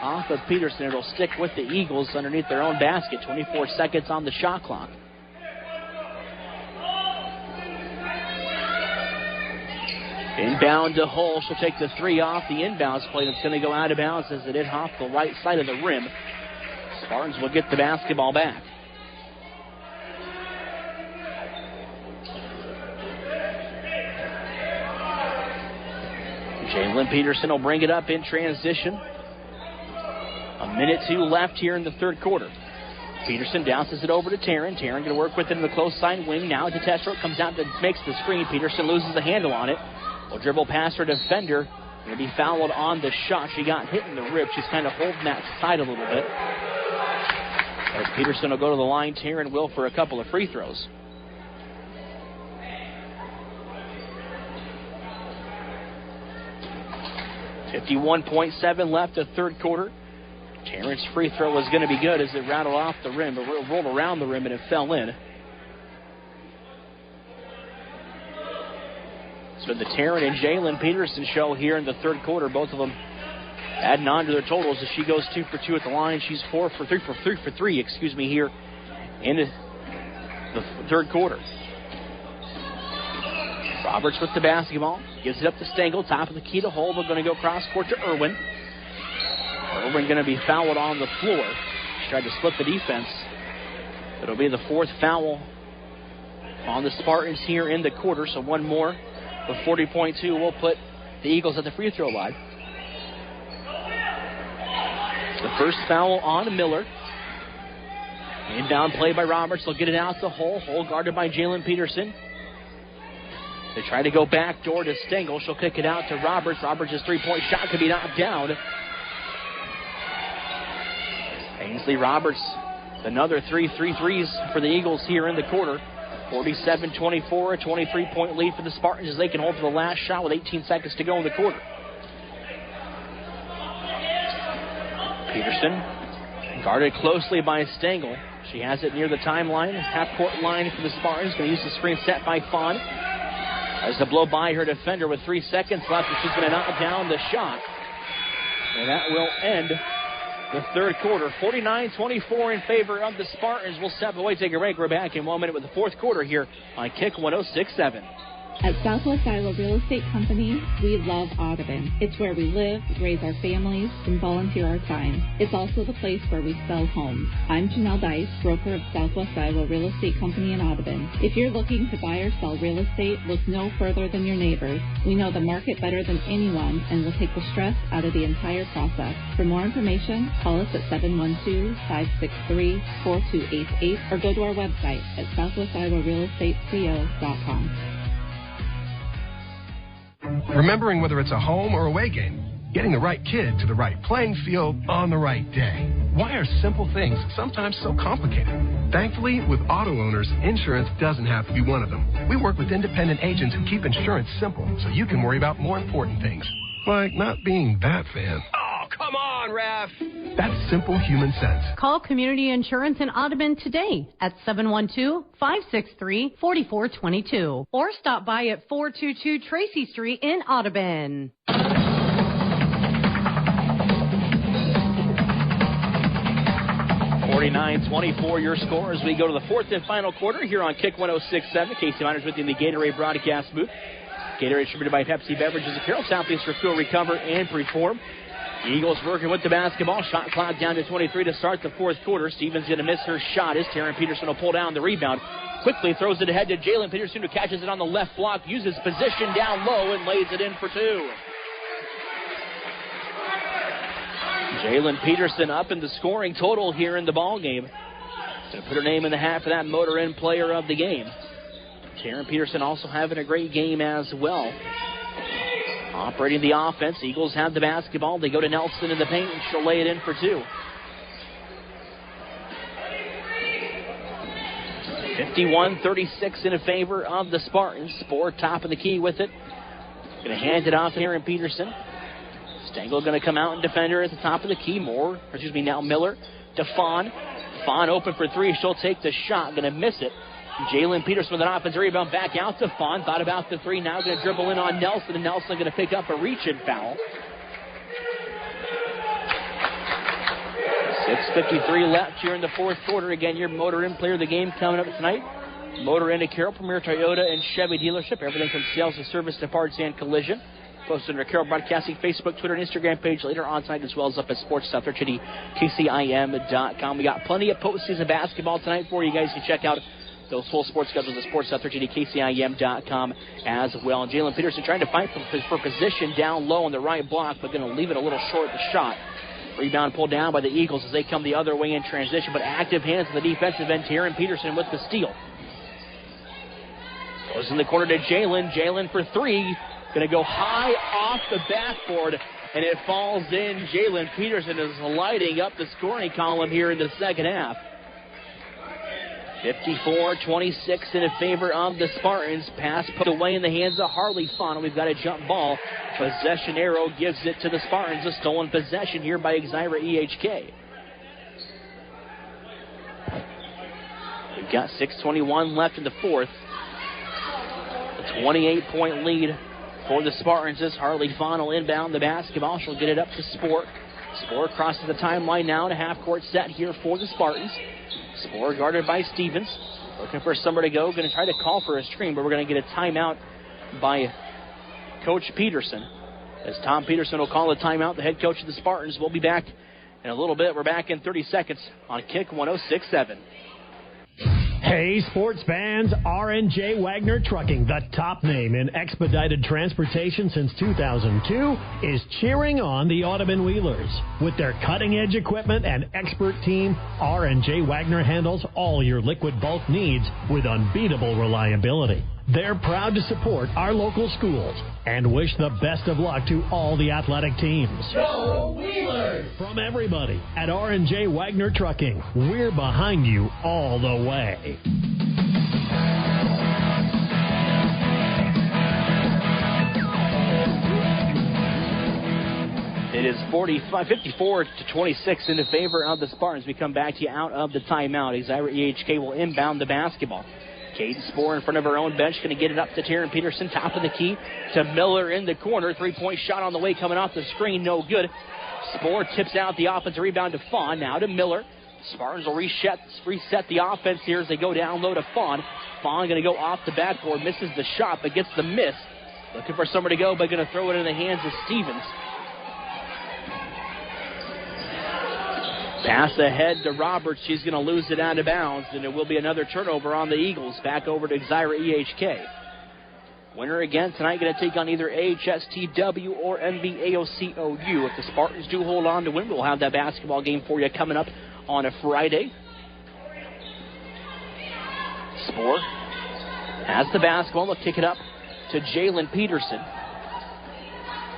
off of Peterson. It'll stick with the Eagles underneath their own basket. 24 seconds on the shot clock. Inbound to Hull. She'll take the 3 off the inbounds play. It's going to go out of bounds as it hit off the right side of the rim. Spartans will get the basketball back. Jalen Peterson will bring it up in transition. A minute 2 left here in the third quarter. Peterson bounces it over to Taryn. Taryn going to work with it in the close side wing. Now to Testrout. Comes out and makes the screen. Peterson loses the handle on it. Will dribble past her defender. Going to be fouled on the shot. She got hit in the rib. She's kind of holding that side a little bit. As Peterson will go to the line, Taryn will for a couple of free throws. .7 left, the third quarter. Terrence's free throw was going to be good as it rattled off the rim, but rolled around the rim and it fell in. It's been the Taryn and Jalen Peterson show here in the third quarter. Both of them adding on to their totals as she goes 2 for 2 at the line. She's 3 for 3 here in the third quarter. Roberts with the basketball. Gives it up to Stengel. Top of the key to Hull. They're going to go cross court to Irwin. Irwin going to be fouled on the floor. Tried to split the defense. It'll be the 4th foul on the Spartans here in the quarter. So one more with 40.2 will put the Eagles at the free throw line. The first foul on Miller. Inbound play by Roberts. They'll get it out the hole. Hole guarded by Jalen Peterson. They try to go back door to Stengel. She'll kick it out to Roberts. Roberts' three-point shot could be knocked down. Ainsley Roberts, another three threes for the Eagles here in the quarter. 47-24, a 23-point lead for the Spartans as they can hold for the last shot with 18 seconds to go in the quarter. Peterson guarded closely by Stengel. She has it near the timeline, half-court line for the Spartans. Going to use the screen set by Fawn. As to blow by her defender with 3 seconds left, and she's going to knock down the shot. And that will end the third quarter. 49-24 in favor of the Spartans. We'll step away, take a break. We're back in 1 minute with the fourth quarter here on Kick 106.7. At Southwest Iowa Real Estate Company, we love Audubon. It's where we live, raise our families, and volunteer our time. It's also the place where we sell homes. I'm Janelle Dice, broker of Southwest Iowa Real Estate Company in Audubon. If you're looking to buy or sell real estate, look no further than your neighbors. We know the market better than anyone and will take the stress out of the entire process. For more information, call us at 712-563-4288 or go to our website at southwestiowarealestateco.com. Remembering whether it's a home or away game, getting the right kid to the right playing field on the right day. Why are simple things sometimes so complicated? Thankfully, with auto owners, insurance doesn't have to be one of them. We work with independent agents who keep insurance simple so you can worry about more important things, like not being that fan. Oh, come on, ref! That's simple human sense. Call Community Insurance in Audubon today at 712-563-4422 or stop by at 422 Tracy Street in Audubon. 49-24 your score as we go to the fourth and final quarter here on Kick 106.7. Casey Miners with you in the Gatorade broadcast booth. Gatorade distributed by Pepsi Beverages of Carroll. Southeast Refuel, Recover, and Perform. Eagles working with the basketball. Shot clock down to 23 to start the fourth quarter. Stevens going to miss her shot as Taryn Peterson will pull down the rebound. Quickly throws it ahead to Jalen Peterson, who catches it on the left block, uses position down low, and lays it in for two. Jalen Peterson up in the scoring total here in the ball game. Going to put her name in the hat for that Motor Inn Player of the Game. Taryn Peterson also having a great game as well. Operating the offense, Eagles have the basketball. They go to Nelson in the paint, and she'll lay it in for two. 51-36 in favor of the Spartans. Spore top of the key with it. Going to hand it off to Taryn Peterson. Stengel going to come out and defend her at the top of the key. Now Miller to Fawn. Fawn open for three. She'll take the shot. Going to miss it. Jalen Peterson with an offensive rebound back out to Fawn. Thought about the three. Now going to dribble in on Nelson. And Nelson going to pick up a reach-in foul. 6:53 left here in the fourth quarter. Again, your Motor Inn Player of the Game coming up tonight. Motor Inn at Carroll, Premier Toyota and Chevy dealership. Everything from sales to service to parts and collision. Posted under Carroll Broadcasting Facebook, Twitter, and Instagram page later on tonight, as well as up at sports.13kcim.com. We got plenty of postseason basketball tonight for you guys to check out. Those full sports schedules at sports.13kcim.com as well. And Jalen Peterson trying to fight for position down low on the right block, but going to leave it a little short the shot. Rebound pulled down by the Eagles as they come the other way in transition, but active hands on the defensive end. Taryn Peterson with the steal. Goes in the corner to Jalen. Jalen for three. Going to go high off the backboard, and it falls in. Jalen Peterson is lighting up the scoring column here in the second half. 54-26 in favor of the Spartans. Pass put away in the hands of Harley Fawn. We've got a jump ball. Possession arrow gives it to the Spartans. A stolen possession here by Exira EHK. We've got 6:21 left in the fourth. A 28-point lead for the Spartans as Harley Fawn will inbound the basketball. She'll get it up to Spore. Spore crosses the timeline now in a half-court set here for the Spartans. Spore guarded by Stevens. Looking for somewhere to go. Going to try to call for a screen, but we're going to get a timeout by Coach Peterson. As Tom Peterson will call a timeout, the head coach of the Spartans will be back in a little bit. We're back in 30 seconds on Kick 106.7. Hey, sports fans, R&J Wagner Trucking, the top name in expedited transportation since 2002, is cheering on the Audubon Wheelers. With their cutting-edge equipment and expert team, R&J Wagner handles all your liquid bulk needs with unbeatable reliability. They're proud to support our local schools and wish the best of luck to all the athletic teams. Go Wheelers! From everybody at R&J Wagner Trucking, we're behind you all the way. It is 54-26 in favor of the Spartans. We come back to you out of the timeout. Zyra EHK will inbound the basketball. Caden Spohr in front of her own bench, going to get it up to Taryn Peterson, top of the key to Miller in the corner. Three-point shot on the way, coming off the screen, no good. Spohr tips out the offensive rebound to Fawn, now to Miller. Spartans will reset the offense here as they go down low to Fawn. Fawn going to go off the backboard, misses the shot, but gets the miss. Looking for somewhere to go, but going to throw it in the hands of Stevens. Pass ahead to Roberts. She's going to lose it out of bounds, and it will be another turnover on the Eagles. Back over to Zyra EHK. Winner again tonight going to take on either AHSTW or NBAOCOU. If the Spartans do hold on to win, we'll have that basketball game for you coming up on a Friday. Spohr has the basketball. They'll kick it up to Jalen Peterson.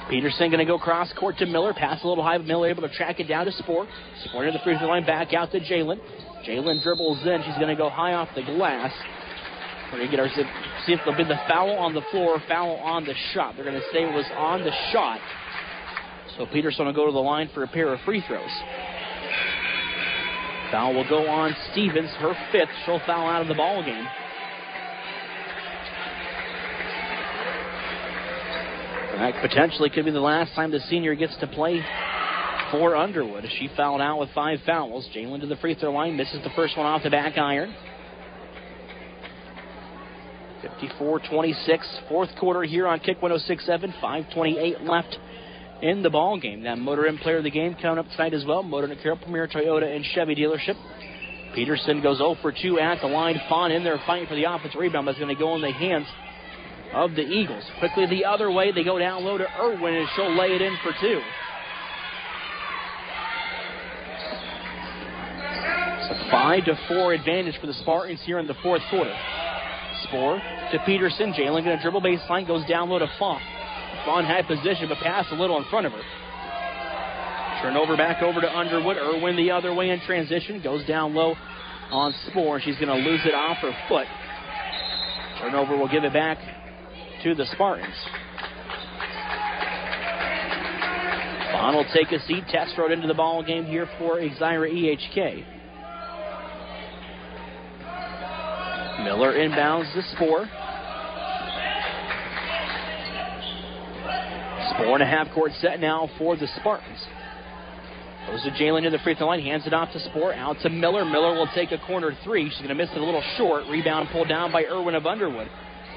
Peterson going to go cross court to Miller. Pass a little high, but Miller able to track it down to Spohr. Spohr to the free throw line, back out to Jalen. Jalen dribbles in. She's going to go high off the glass. We're going to get our see if there'll be the foul on the floor, foul on the shot. They're going to say it was on the shot. So Peterson will go to the line for a pair of free throws. Foul will go on Stevens, her fifth. She'll foul out of the ball game. That potentially could be the last time the senior gets to play for Underwood. She fouled out with 5 fouls. Jalen to the free throw line, misses the first one off the back iron. 54-26, fourth quarter here on Kick 106.7. 5:28 left in the ball game. That Motor Inn player of the game coming up tonight as well. Motor Inn Carroll Premier Toyota and Chevy dealership. Peterson goes 0 for 2 at the line. Fawn in there fighting for the offensive rebound, but it's going to go in the hands of the Eagles. Quickly the other way, they go down low to Irwin, and she'll lay it in for 2. It's a 5-4 advantage for the Spartans here in the fourth quarter. Spohr to Peterson. Jalen going to dribble baseline, goes down low to Fawn. Fawn had position, but passed a little in front of her. Turnover back over to Underwood. Irwin the other way in transition, goes down low on Spohr. She's going to lose it off her foot. Turnover will give it back to the Spartans. Fawn will take a seat. Test rode into the ball game here for Zyra EHK. Miller inbounds to Spohr. Spohr in a half-court set now for the Spartans. Goes to Jalen in the free throw line, hands it off to Spohr, out to Miller. Miller will take a corner 3. She's going to miss it a little short. Rebound pulled down by Irwin of Underwood.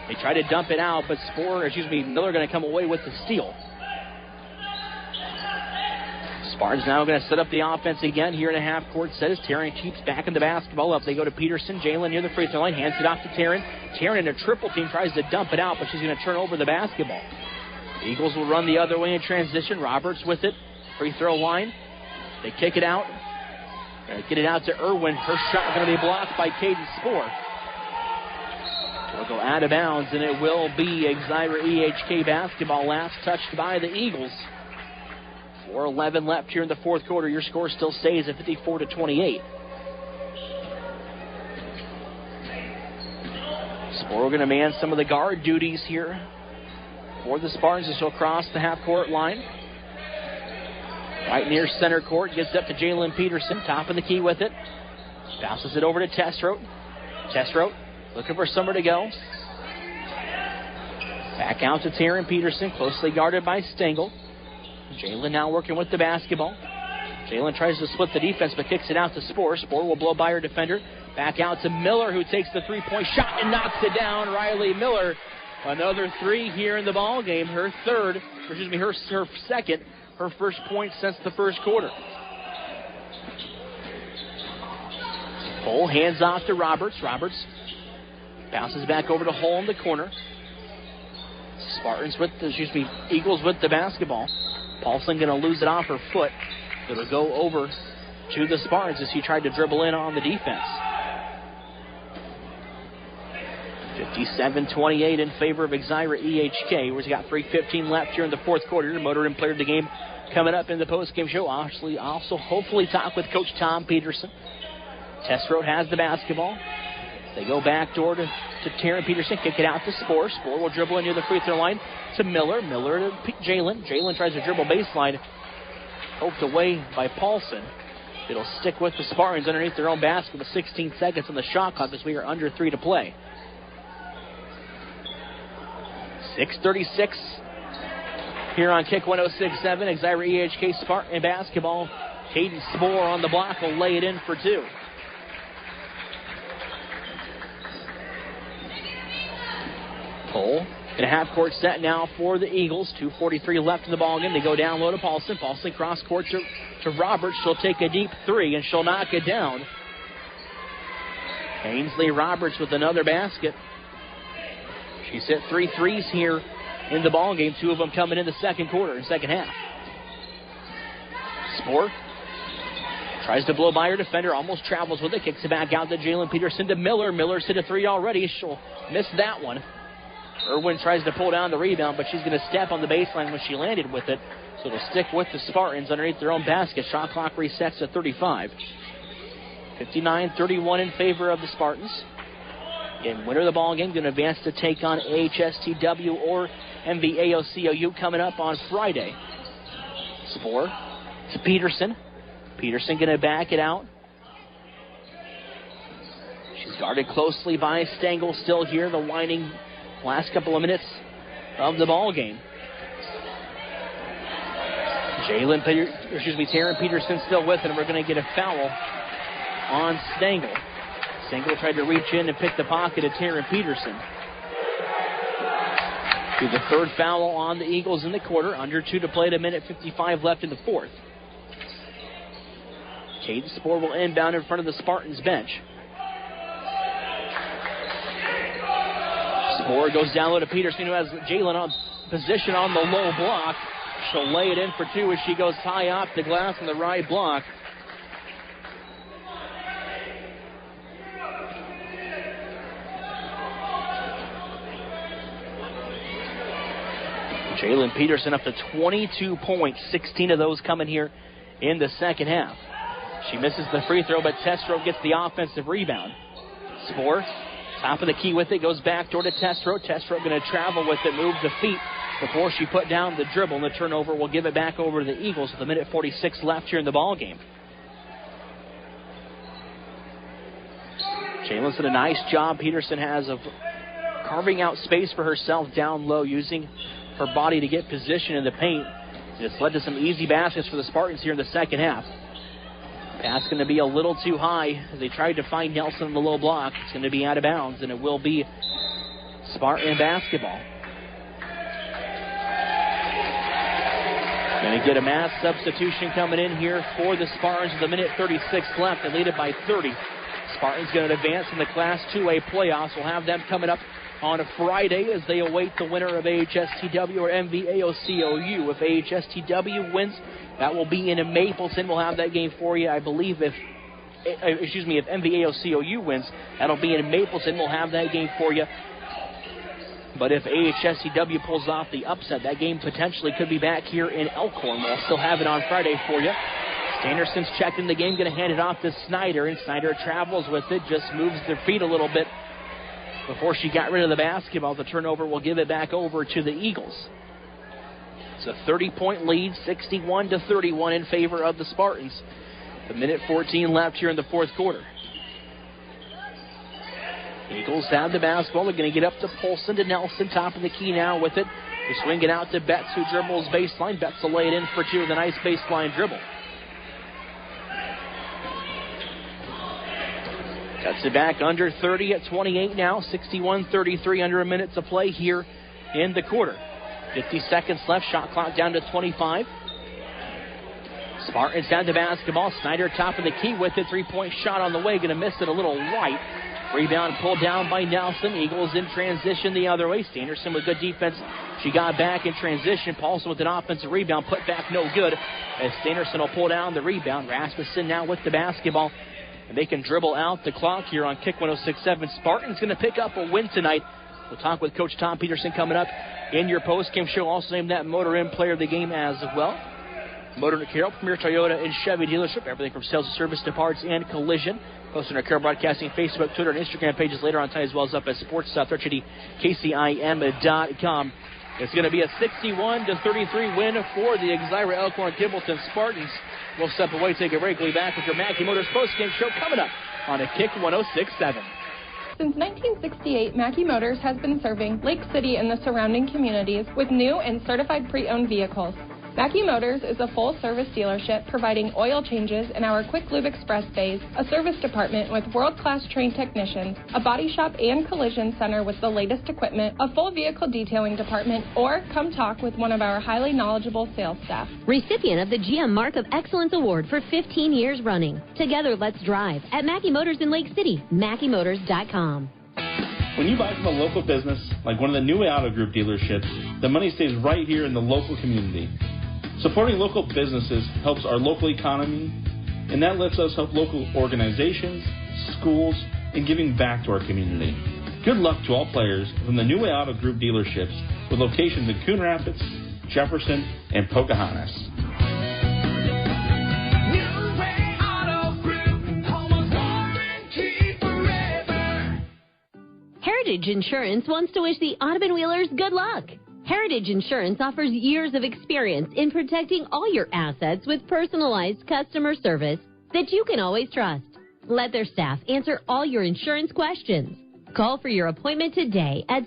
They try to dump it out, but Miller going to come away with the steal. Spartans now going to set up the offense again here in a half-court set as Taryn keeps back in the basketball up. They go to Peterson. Jalen near the free throw line, hands it off to Taryn. Taryn in a triple team tries to dump it out, but she's going to turn over the basketball. The Eagles will run the other way in transition. Roberts with it. Free throw line. They kick it out. Get it out to Irwin. Her shot going to be blocked by Caden Spohr. It'll go out of bounds, and it will be Zyra EHK basketball. Last touched by the Eagles. 4:11 left here in the fourth quarter. Your score still stays at 54-28. Spohr going to man some of the guard duties here for the Spartans as she'll cross the half-court line. Right near center court, gets up to Jalen Peterson, top of the key with it. Passes it over to Testrote. Testrote looking for somewhere to go. Back out to Taryn Peterson, closely guarded by Stengel. Jalen now working with the basketball. Jalen tries to split the defense, but kicks it out to Spohr. Spohr will blow by her defender. Back out to Miller, who takes the three-point shot and knocks it down. Riley Miller, another 3 here in the ball game. Her second, her first point since the first quarter. Cole hands off to Roberts. Roberts bounces back over to Hull in the corner. Eagles with the basketball. Paulson going to lose it off her foot. It'll go over to the Spartans as he tried to dribble in on the defense. 57-28 in favor of Exira EHK. We've got 3:15 left here in the fourth quarter. Motor and player of the game coming up in the post-game show. Also hopefully talk with Coach Tom Peterson. Testrow has the basketball. They go back door to Taryn Peterson. Kick it out to Spoor. Spoor will dribble in near the free throw line to Miller. Miller to Jalen. Jalen tries to dribble baseline. Poked away by Paulson. It'll stick with the Spartans underneath their own basket with 16 seconds on the shot clock as we are under 3 to play. 6:36 here on Kick 106.7. Exira EHK Spartan basketball. Caden Spoor on the block will lay it in for 2. Cole in a half-court set now for the Eagles. 2:43 left in the ballgame. They go down low to Paulson. Paulson cross-court to Roberts. She'll take a deep 3, and she'll knock it down. Ainsley Roberts with another basket. She's hit 3 threes here in the ballgame. 2 of them coming in the second half. Spoor tries to blow by her defender. Almost travels with it. Kicks it back out to Jalen Peterson to Miller. Miller's hit a 3 already. She'll miss that one. Irwin tries to pull down the rebound, but she's going to step on the baseline when she landed with it. So it'll stick with the Spartans underneath their own basket. Shot clock resets at 35. 59-31 in favor of the Spartans. Again, winner of the ball game going to advance to take on HSTW or MVAOCOU coming up on Friday. Spoor to Peterson. Peterson going to back it out. She's guarded closely by Stengel still here. The winding last couple of minutes of the ball game. Taryn Peterson still with it, and we're going to get a foul on Stengel. Stengel tried to reach in and pick the pocket of Taryn Peterson. To the third foul on the Eagles in the quarter. Under 2 to play, 1:55 left in the fourth. Caden Spoor will inbound in front of the Spartans bench. Spoor goes down low to Peterson, who has Jalen on position on the low block. She'll lay it in for 2 as she goes high off the glass on the right block. Jalen Peterson up to 22 points, 16 of those coming here in the second half. She misses the free throw, but Testrow gets the offensive rebound. Spoor, top of the key with it, goes back door to Testrow. Testrow going to travel with it, move the feet before she put down the dribble, and the turnover will give it back over to the Eagles with 1:46 left here in the ball game. Jalen's did a nice job, Peterson has, of carving out space for herself down low, using her body to get position in the paint. It's led to some easy baskets for the Spartans here in the second half. Pass going to be a little too high as they tried to find Nelson in the low block. It's going to be out of bounds, and it will be Spartan basketball. Going to get a mass substitution coming in here for the Spartans with 1:36 left. They lead it by 30. Spartans going to advance in the Class 2A playoffs. We'll have them coming up on a Friday as they await the winner of AHSTW or MVAOCOU. If AHSTW wins, that will be in Mapleton. We'll have that game for you, I believe. If MVAOCOU wins, that'll be in Mapleton. We'll have that game for you. But if AHSTW pulls off the upset, that game potentially could be back here in Elkhorn. We'll still have it on Friday for you. Sanderson's checking the game, going to hand it off to Snyder, and Snyder travels with it, just moves their feet a little bit before she got rid of the basketball. The turnover will give it back over to the Eagles. It's a 30-point lead, 61-31 in favor of the Spartans. 1:14 left here in the fourth quarter. Eagles have the basketball. They're going to get up to Polson to Nelson, top of the key now with it. They swing it out to Betts, who dribbles baseline. Betts will lay it in for 2 with a nice baseline dribble. Cuts it back under 30 at 28 now. 61-33, under a minute to play here in the quarter. 50 seconds left. Shot clock down to 25. Spartans have the basketball. Snyder top of the key with it. Three-point shot on the way. Going to miss it a little wide. Rebound pulled down by Nelson. Eagles in transition the other way. Sanderson with good defense. She got back in transition. Paulson with an offensive rebound. Put back no good. As Sanderson will pull down the rebound. Rasmussen now with the basketball. And they can dribble out the clock here on Kick 106.7. Spartans going to pick up a win tonight. We'll talk with Coach Tom Peterson coming up in your post-game show. Also named that Motor Inn Player of the Game as well. Motor Inn Carroll, Premier Toyota and Chevy dealership. Everything from sales and service to parts and collision. Posted on our Carroll Broadcasting Facebook, Twitter, and Instagram pages later on tonight, as well as up at sports.threatcityKCIM.com. It's going to be a 61-33 win for the Exira Elkhorn Kimballton Spartans. We'll step away, take a break. We'll be back with your Mackey Motors post-game show coming up on a Kick 106.7. Since 1968, Mackey Motors has been serving Lake City and the surrounding communities with new and certified pre-owned vehicles. Mackey Motors is a full-service dealership providing oil changes in our Quick Lube Express bays, a service department with world-class trained technicians, a body shop and collision center with the latest equipment, a full vehicle detailing department, or come talk with one of our highly knowledgeable sales staff. Recipient of the GM Mark of Excellence Award for 15 years running. Together, let's drive at Mackey Motors in Lake City, MackeyMotors.com. When you buy from a local business, like one of the new Auto Group dealerships, the money stays right here in the local community. Supporting local businesses helps our local economy, and that lets us help local organizations, schools, and giving back to our community. Good luck to all players from the New Way Auto Group dealerships with locations in Coon Rapids, Jefferson, and Pocahontas. New Way Auto Group, home of warranty forever. Heritage Insurance wants to wish the Audubon Wheelers good luck. Heritage Insurance offers years of experience in protecting all your assets with personalized customer service that you can always trust. Let their staff answer all your insurance questions. Call for your appointment today at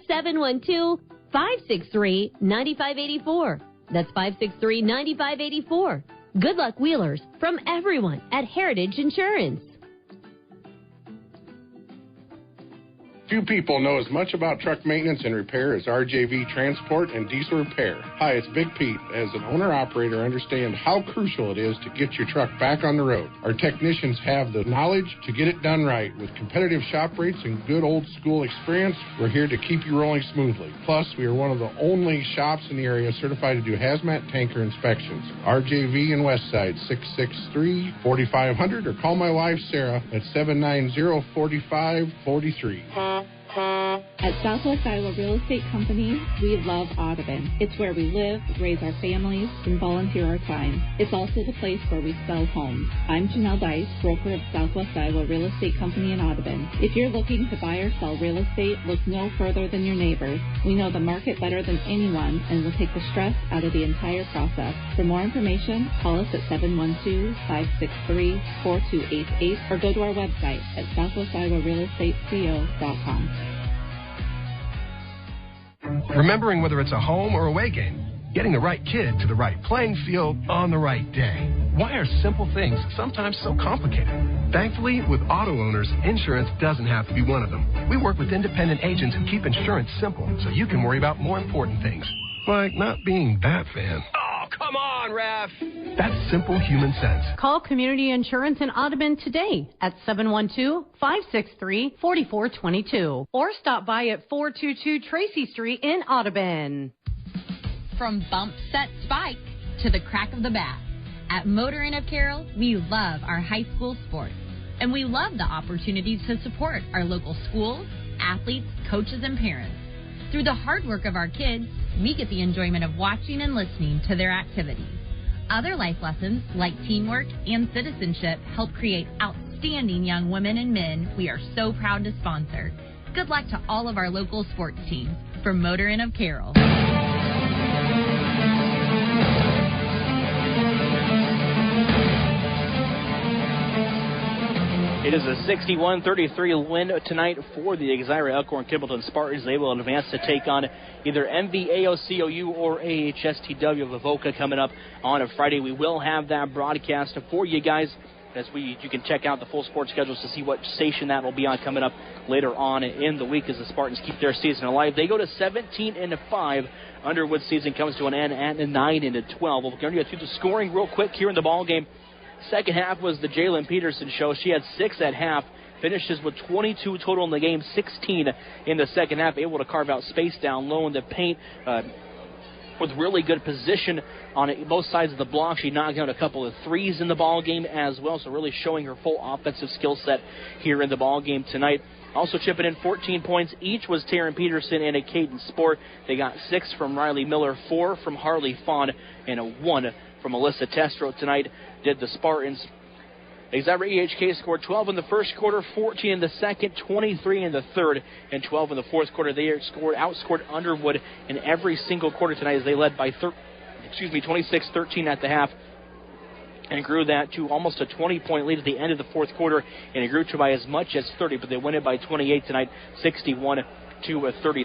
712-563-9584. That's 563-9584. Good luck, Wheelers, from everyone at Heritage Insurance. Few people know as much about truck maintenance and repair as RJV Transport and Diesel Repair. Hi, it's Big Pete. As an owner-operator, I understand how crucial it is to get your truck back on the road. Our technicians have the knowledge to get it done right. With competitive shop rates and good old-school experience, we're here to keep you rolling smoothly. Plus, we are one of the only shops in the area certified to do hazmat tanker inspections. RJV in Westside, 663-4500, or call my wife, Sarah, at 790-4543. At Southwest Iowa Real Estate Company, we love Audubon. It's where we live, raise our families, and volunteer our time. It's also the place where we sell homes. I'm Janelle Dice, broker of Southwest Iowa Real Estate Company in Audubon. If you're looking to buy or sell real estate, look no further than your neighbors. We know the market better than anyone and will take the stress out of the entire process. For more information, call us at 712-563-4288 or go to our website at southwestiowarealestateco.com. Remembering whether it's a home or away game, getting the right kid to the right playing field on the right day. Why are simple things sometimes so complicated? Thankfully, with auto owners, insurance doesn't have to be one of them. We work with independent agents who keep insurance simple so you can worry about more important things, like not being that fan. Oh, come on, ref! That's simple human sense. Call Community Insurance in Audubon today at 712-563-4422 or stop by at 422 Tracy Street in Audubon. From bump, set, spike to the crack of the bat, at Motor Inn of Carroll, we love our high school sports, and we love the opportunities to support our local schools, athletes, coaches, and parents. Through the hard work of our kids, we get the enjoyment of watching and listening to their activities. Other life lessons, like teamwork and citizenship, help create outstanding young women and men we are so proud to sponsor. Good luck to all of our local sports teams. From Motor Inn of Carroll. It is a 61-33 win tonight for the Exira Elkhorn Kimballton Spartans. They will advance to take on either MVAOCOU or AHSTW of Avoca coming up on a Friday. We will have that broadcast for you guys You can check out the full sports schedules to see what station that will be on coming up later on in the week as the Spartans keep their season alive. They go to 17-5. Underwood's season comes to an end at 9-12. We'll go through the scoring real quick here in the ball game. Second half was the Jalen Peterson show. She had 6 at half. Finishes with 22 total in the game, 16 in the second half. Able to carve out space down low in the paint with really good position on both sides of the block. She knocked out a couple of threes in the ball game as well, so really showing her full offensive skill set here in the ball game tonight. Also chipping in 14 points each was Taryn Peterson and a Caden Sport. They got 6 from Riley Miller, 4 from Harley Fawn, and a 1 from Alyssa Testro tonight. Did the Spartans. Xyra EHK scored 12 in the first quarter, 14 in the second, 23 in the third, and 12 in the fourth quarter. They outscored Underwood in every single quarter tonight as they led by 26-13 at the half and grew that to almost a 20-point lead at the end of the fourth quarter, and it grew to by as much as 30, but they win it by 28 tonight, 61-33.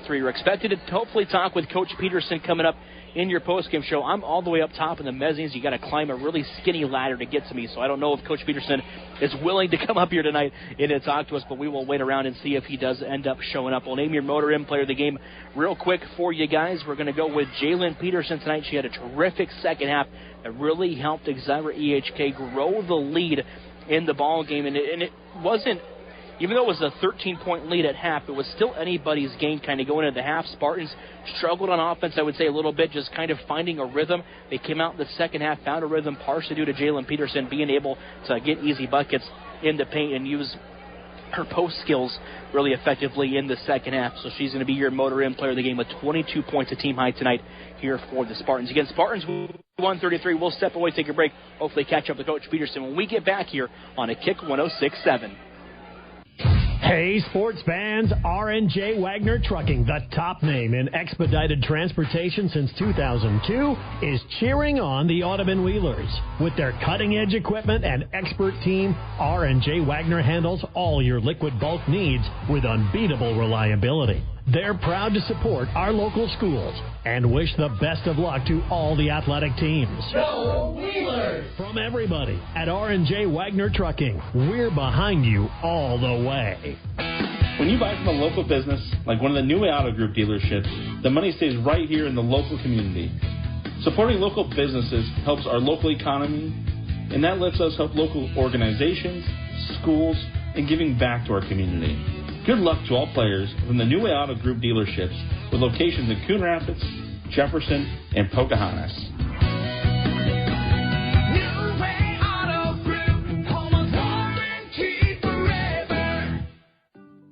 We're expected to hopefully talk with Coach Peterson coming up in your postgame show. I'm all the way up top in the mezzanines. You got to climb a really skinny ladder to get to me, so I don't know if Coach Peterson is willing to come up here tonight and to talk to us, but we will wait around and see if he does end up showing up. We'll name your Motor Inn player of the game real quick for you guys. We're going to go with Jalen Peterson tonight. She had a terrific second half that really helped Xyra EHK grow the lead in the ball game, and it wasn't, even though it was a 13-point lead at half, it was still anybody's game kind of going into the half. Spartans struggled on offense, I would say, a little bit, just kind of finding a rhythm. They came out in the second half, found a rhythm, partially due to Jalen Peterson being able to get easy buckets in the paint and use her post skills really effectively in the second half. So she's going to be your Motor Inn player of the game with 22 points, a team high tonight here for the Spartans. Again, Spartans 133. We'll step away, take a break, hopefully catch up with Coach Peterson when we get back here on a Kick 106.7. Hey, sports fans, R&J Wagner Trucking, the top name in expedited transportation since 2002, is cheering on the Audubon Wheelers. With their cutting-edge equipment and expert team, R&J Wagner handles all your liquid bulk needs with unbeatable reliability. They're proud to support our local schools and wish the best of luck to all the athletic teams. Go Wheelers! From everybody at R&J Wagner Trucking, we're behind you all the way. When you buy from a local business, like one of the New Auto Group dealerships, the money stays right here in the local community. Supporting local businesses helps our local economy, and that lets us help local organizations, schools, and giving back to our community. Good luck to all players from the New Auto Group dealerships with locations in Coon Rapids, Jefferson, and Pocahontas.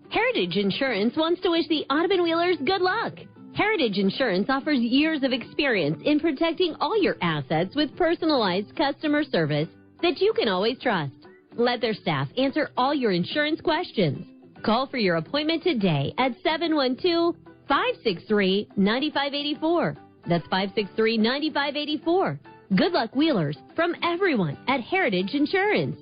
Heritage Insurance wants to wish the Audubon Wheelers good luck. Heritage Insurance offers years of experience in protecting all your assets with personalized customer service that you can always trust. Let their staff answer all your insurance questions. Call for your appointment today at 712-563-9584. That's 563-9584. Good luck, Wheelers, from everyone at Heritage Insurance.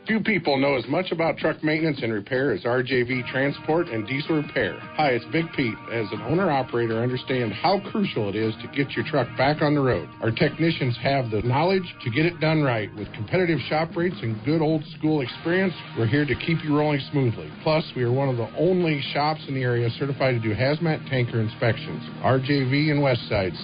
Few people know as much about truck maintenance and repair as RJV Transport and Diesel Repair. Hi, it's Big Pete. As an owner-operator, I understand how crucial it is to get your truck back on the road. Our technicians have the knowledge to get it done right. With competitive shop rates and good old-school experience, we're here to keep you rolling smoothly. Plus, we are one of the only shops in the area certified to do hazmat tanker inspections. RJV in Westside,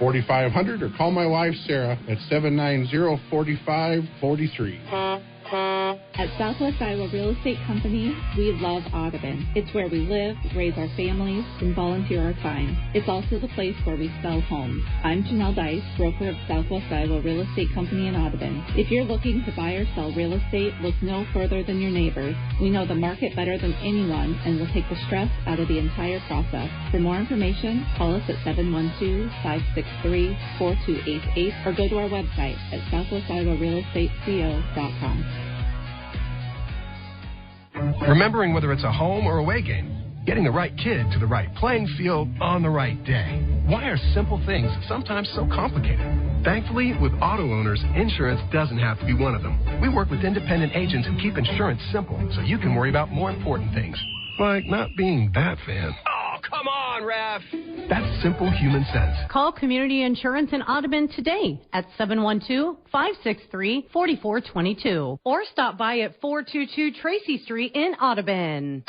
663-4500, or call my wife, Sarah, at 790-4543. At Southwest Iowa Real Estate Company, we love Audubon. It's where we live, raise our families, and volunteer our time. It's also the place where we sell homes. I'm Janelle Dice, broker of Southwest Iowa Real Estate Company in Audubon. If you're looking to buy or sell real estate, look no further than your neighbors. We know the market better than anyone and will take the stress out of the entire process. For more information, call us at 712-563-4288 or go to our website at southwestiowarealestateco.com. Remembering whether it's a home or away game, getting the right kid to the right playing field on the right day. Why are simple things sometimes so complicated? Thankfully, with auto owners, insurance doesn't have to be one of them. We work with independent agents who keep insurance simple so you can worry about more important things, like not being that fan. Oh, come on, ref. That's simple human sense. Call Community Insurance in Audubon today at 712-563-4422 or stop by at 422 Tracy Street in Audubon.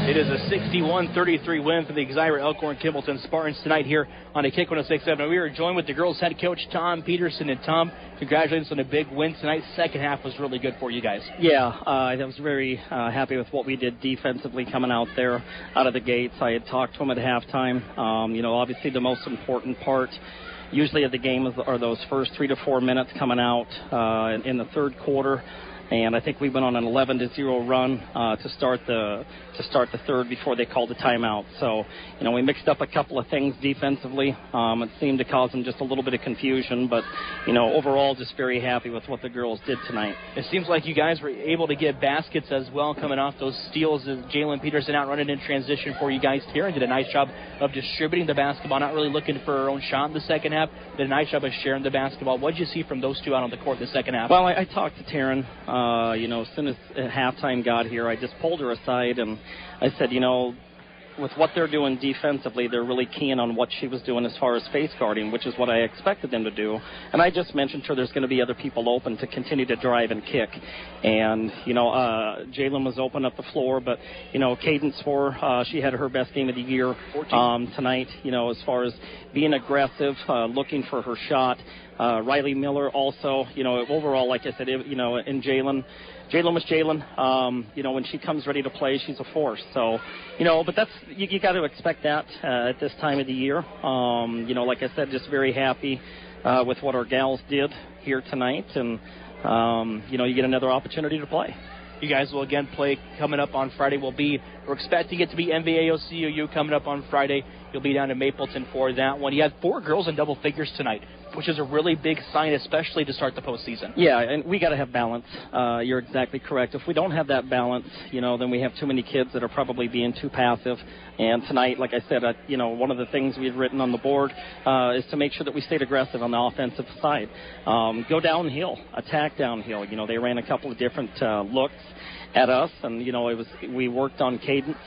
It is a 61-33 win for the Exira Elkhorn-Kimballton Spartans tonight here on a Kick 106.7. We are joined with the girls' head coach, Tom Peterson. And, Tom, congratulations on a big win tonight. Second half was really good for you guys. Yeah, I was very happy with what we did defensively coming out there out of the gates. I had talked to them at halftime. Obviously the most important part usually of the game are those first 3 to 4 minutes coming out in the third quarter. And I think we went on an 11-0 run to start the third before they called the timeout. So, we mixed up a couple of things defensively. It seemed to cause them just a little bit of confusion. But, overall, just very happy with what the girls did tonight. It seems like you guys were able to get baskets as well coming off those steals. Jalen Peterson out running in transition for you guys here and did a nice job of distributing the basketball, not really looking for her own shot in the second half. Did a nice job of sharing the basketball. What did you see from those two out on the court in the second half? Well, I talked to Taryn. As soon as halftime got here, I just pulled her aside and I said, with what they're doing defensively, they're really keen on what she was doing as far as face guarding, which is what I expected them to do. And I just mentioned to her there's going to be other people open to continue to drive and kick. And, Jalen was open up the floor, but, Cadence she had her best game of the year tonight, as far as being aggressive, looking for her shot. Riley Miller also, overall, like I said, and Jalen was Jalen. When she comes ready to play, she's a force. So, but that's, you got to expect that at this time of the year. Like I said, just very happy with what our gals did here tonight. And, you get another opportunity to play. You guys will again play coming up on Friday. We're expecting it to be MVAO-COU coming up on Friday. You'll be down in Mapleton for that one. You had 4 girls in double figures tonight, which is a really big sign, especially to start the postseason. Yeah, and we got to have balance. You're exactly correct. If we don't have that balance, then we have too many kids that are probably being too passive. And tonight, like I said, one of the things we had written on the board is to make sure that we stayed aggressive on the offensive side. Go downhill, attack downhill. They ran a couple of different looks at us, and, we worked on Cadence.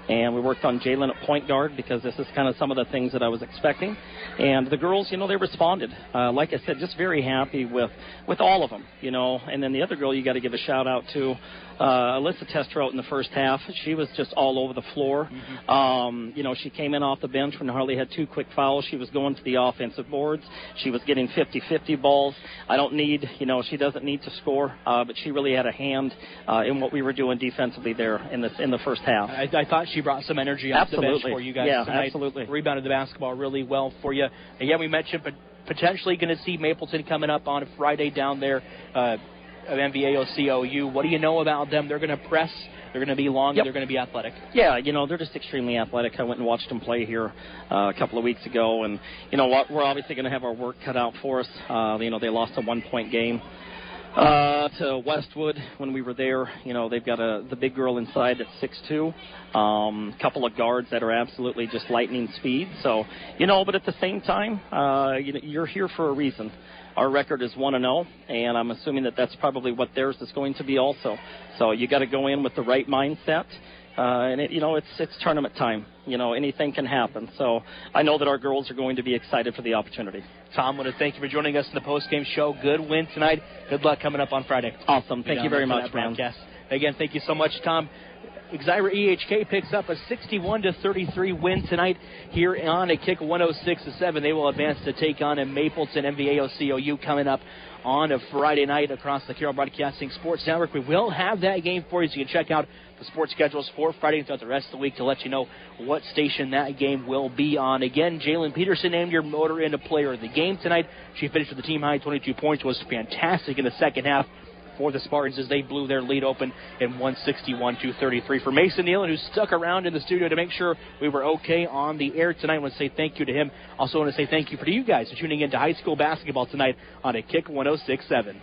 And we worked on Jalen at point guard because this is kind of some of the things that I was expecting. And the girls, they responded. Like I said, just very happy with all of them, And then the other girl you got to give a shout-out to, Alyssa Testrout in the first half. She was just all over the floor. Mm-hmm. She came in off the bench when Harley had 2 quick fouls. She was going to the offensive boards. She was getting 50-50 balls. She doesn't need to score, but she really had a hand in what we were doing defensively there in the first half. I thought she brought some energy off the bench for you guys tonight. Absolutely. Rebounded the basketball really well for you. Again, we mentioned potentially going to see Mapleton coming up on a Friday down there of MVAO-COU. What do you know about them? They're going to press. They're going to be long. Yep. They're going to be athletic. Yeah, they're just extremely athletic. I went and watched them play here a couple of weeks ago. And you know what? We're obviously going to have our work cut out for us. They lost a 1-point game to Westwood when we were there. They've got the big girl inside that's 6'2", couple of guards that are absolutely just lightning speed. So, but at the same time, you're here for a reason. Our record is 1-0, and I'm assuming that that's probably what theirs is going to be also. So you got to go in with the right mindset. And it's tournament time. Anything can happen. So I know that our girls are going to be excited for the opportunity. Tom, I want to thank you for joining us in the post-game show. Good win tonight. Good luck coming up on Friday. Awesome. Thank you very much, man. Again, thank you so much, Tom. Exira EHK picks up a 61-33 win tonight here on a Kick 106-7. They will advance to take on a Mapleton MVAO-COU coming up on a Friday night across the Carroll Broadcasting Sports Network. We will have that game for you, so you can check out the sports schedules for Friday and throughout the rest of the week to let you know what station that game will be on. Again, Jalen Peterson named your Motor Inn Player of the Game tonight. She finished with the team high 22 points, was fantastic in the second half for the Spartans as they blew their lead open in 161-33. For Mason Nealon, who stuck around in the studio to make sure we were okay on the air tonight, I want to say thank you to him. Also want to say thank you for you guys for tuning in to high school basketball tonight on a Kick 106.7.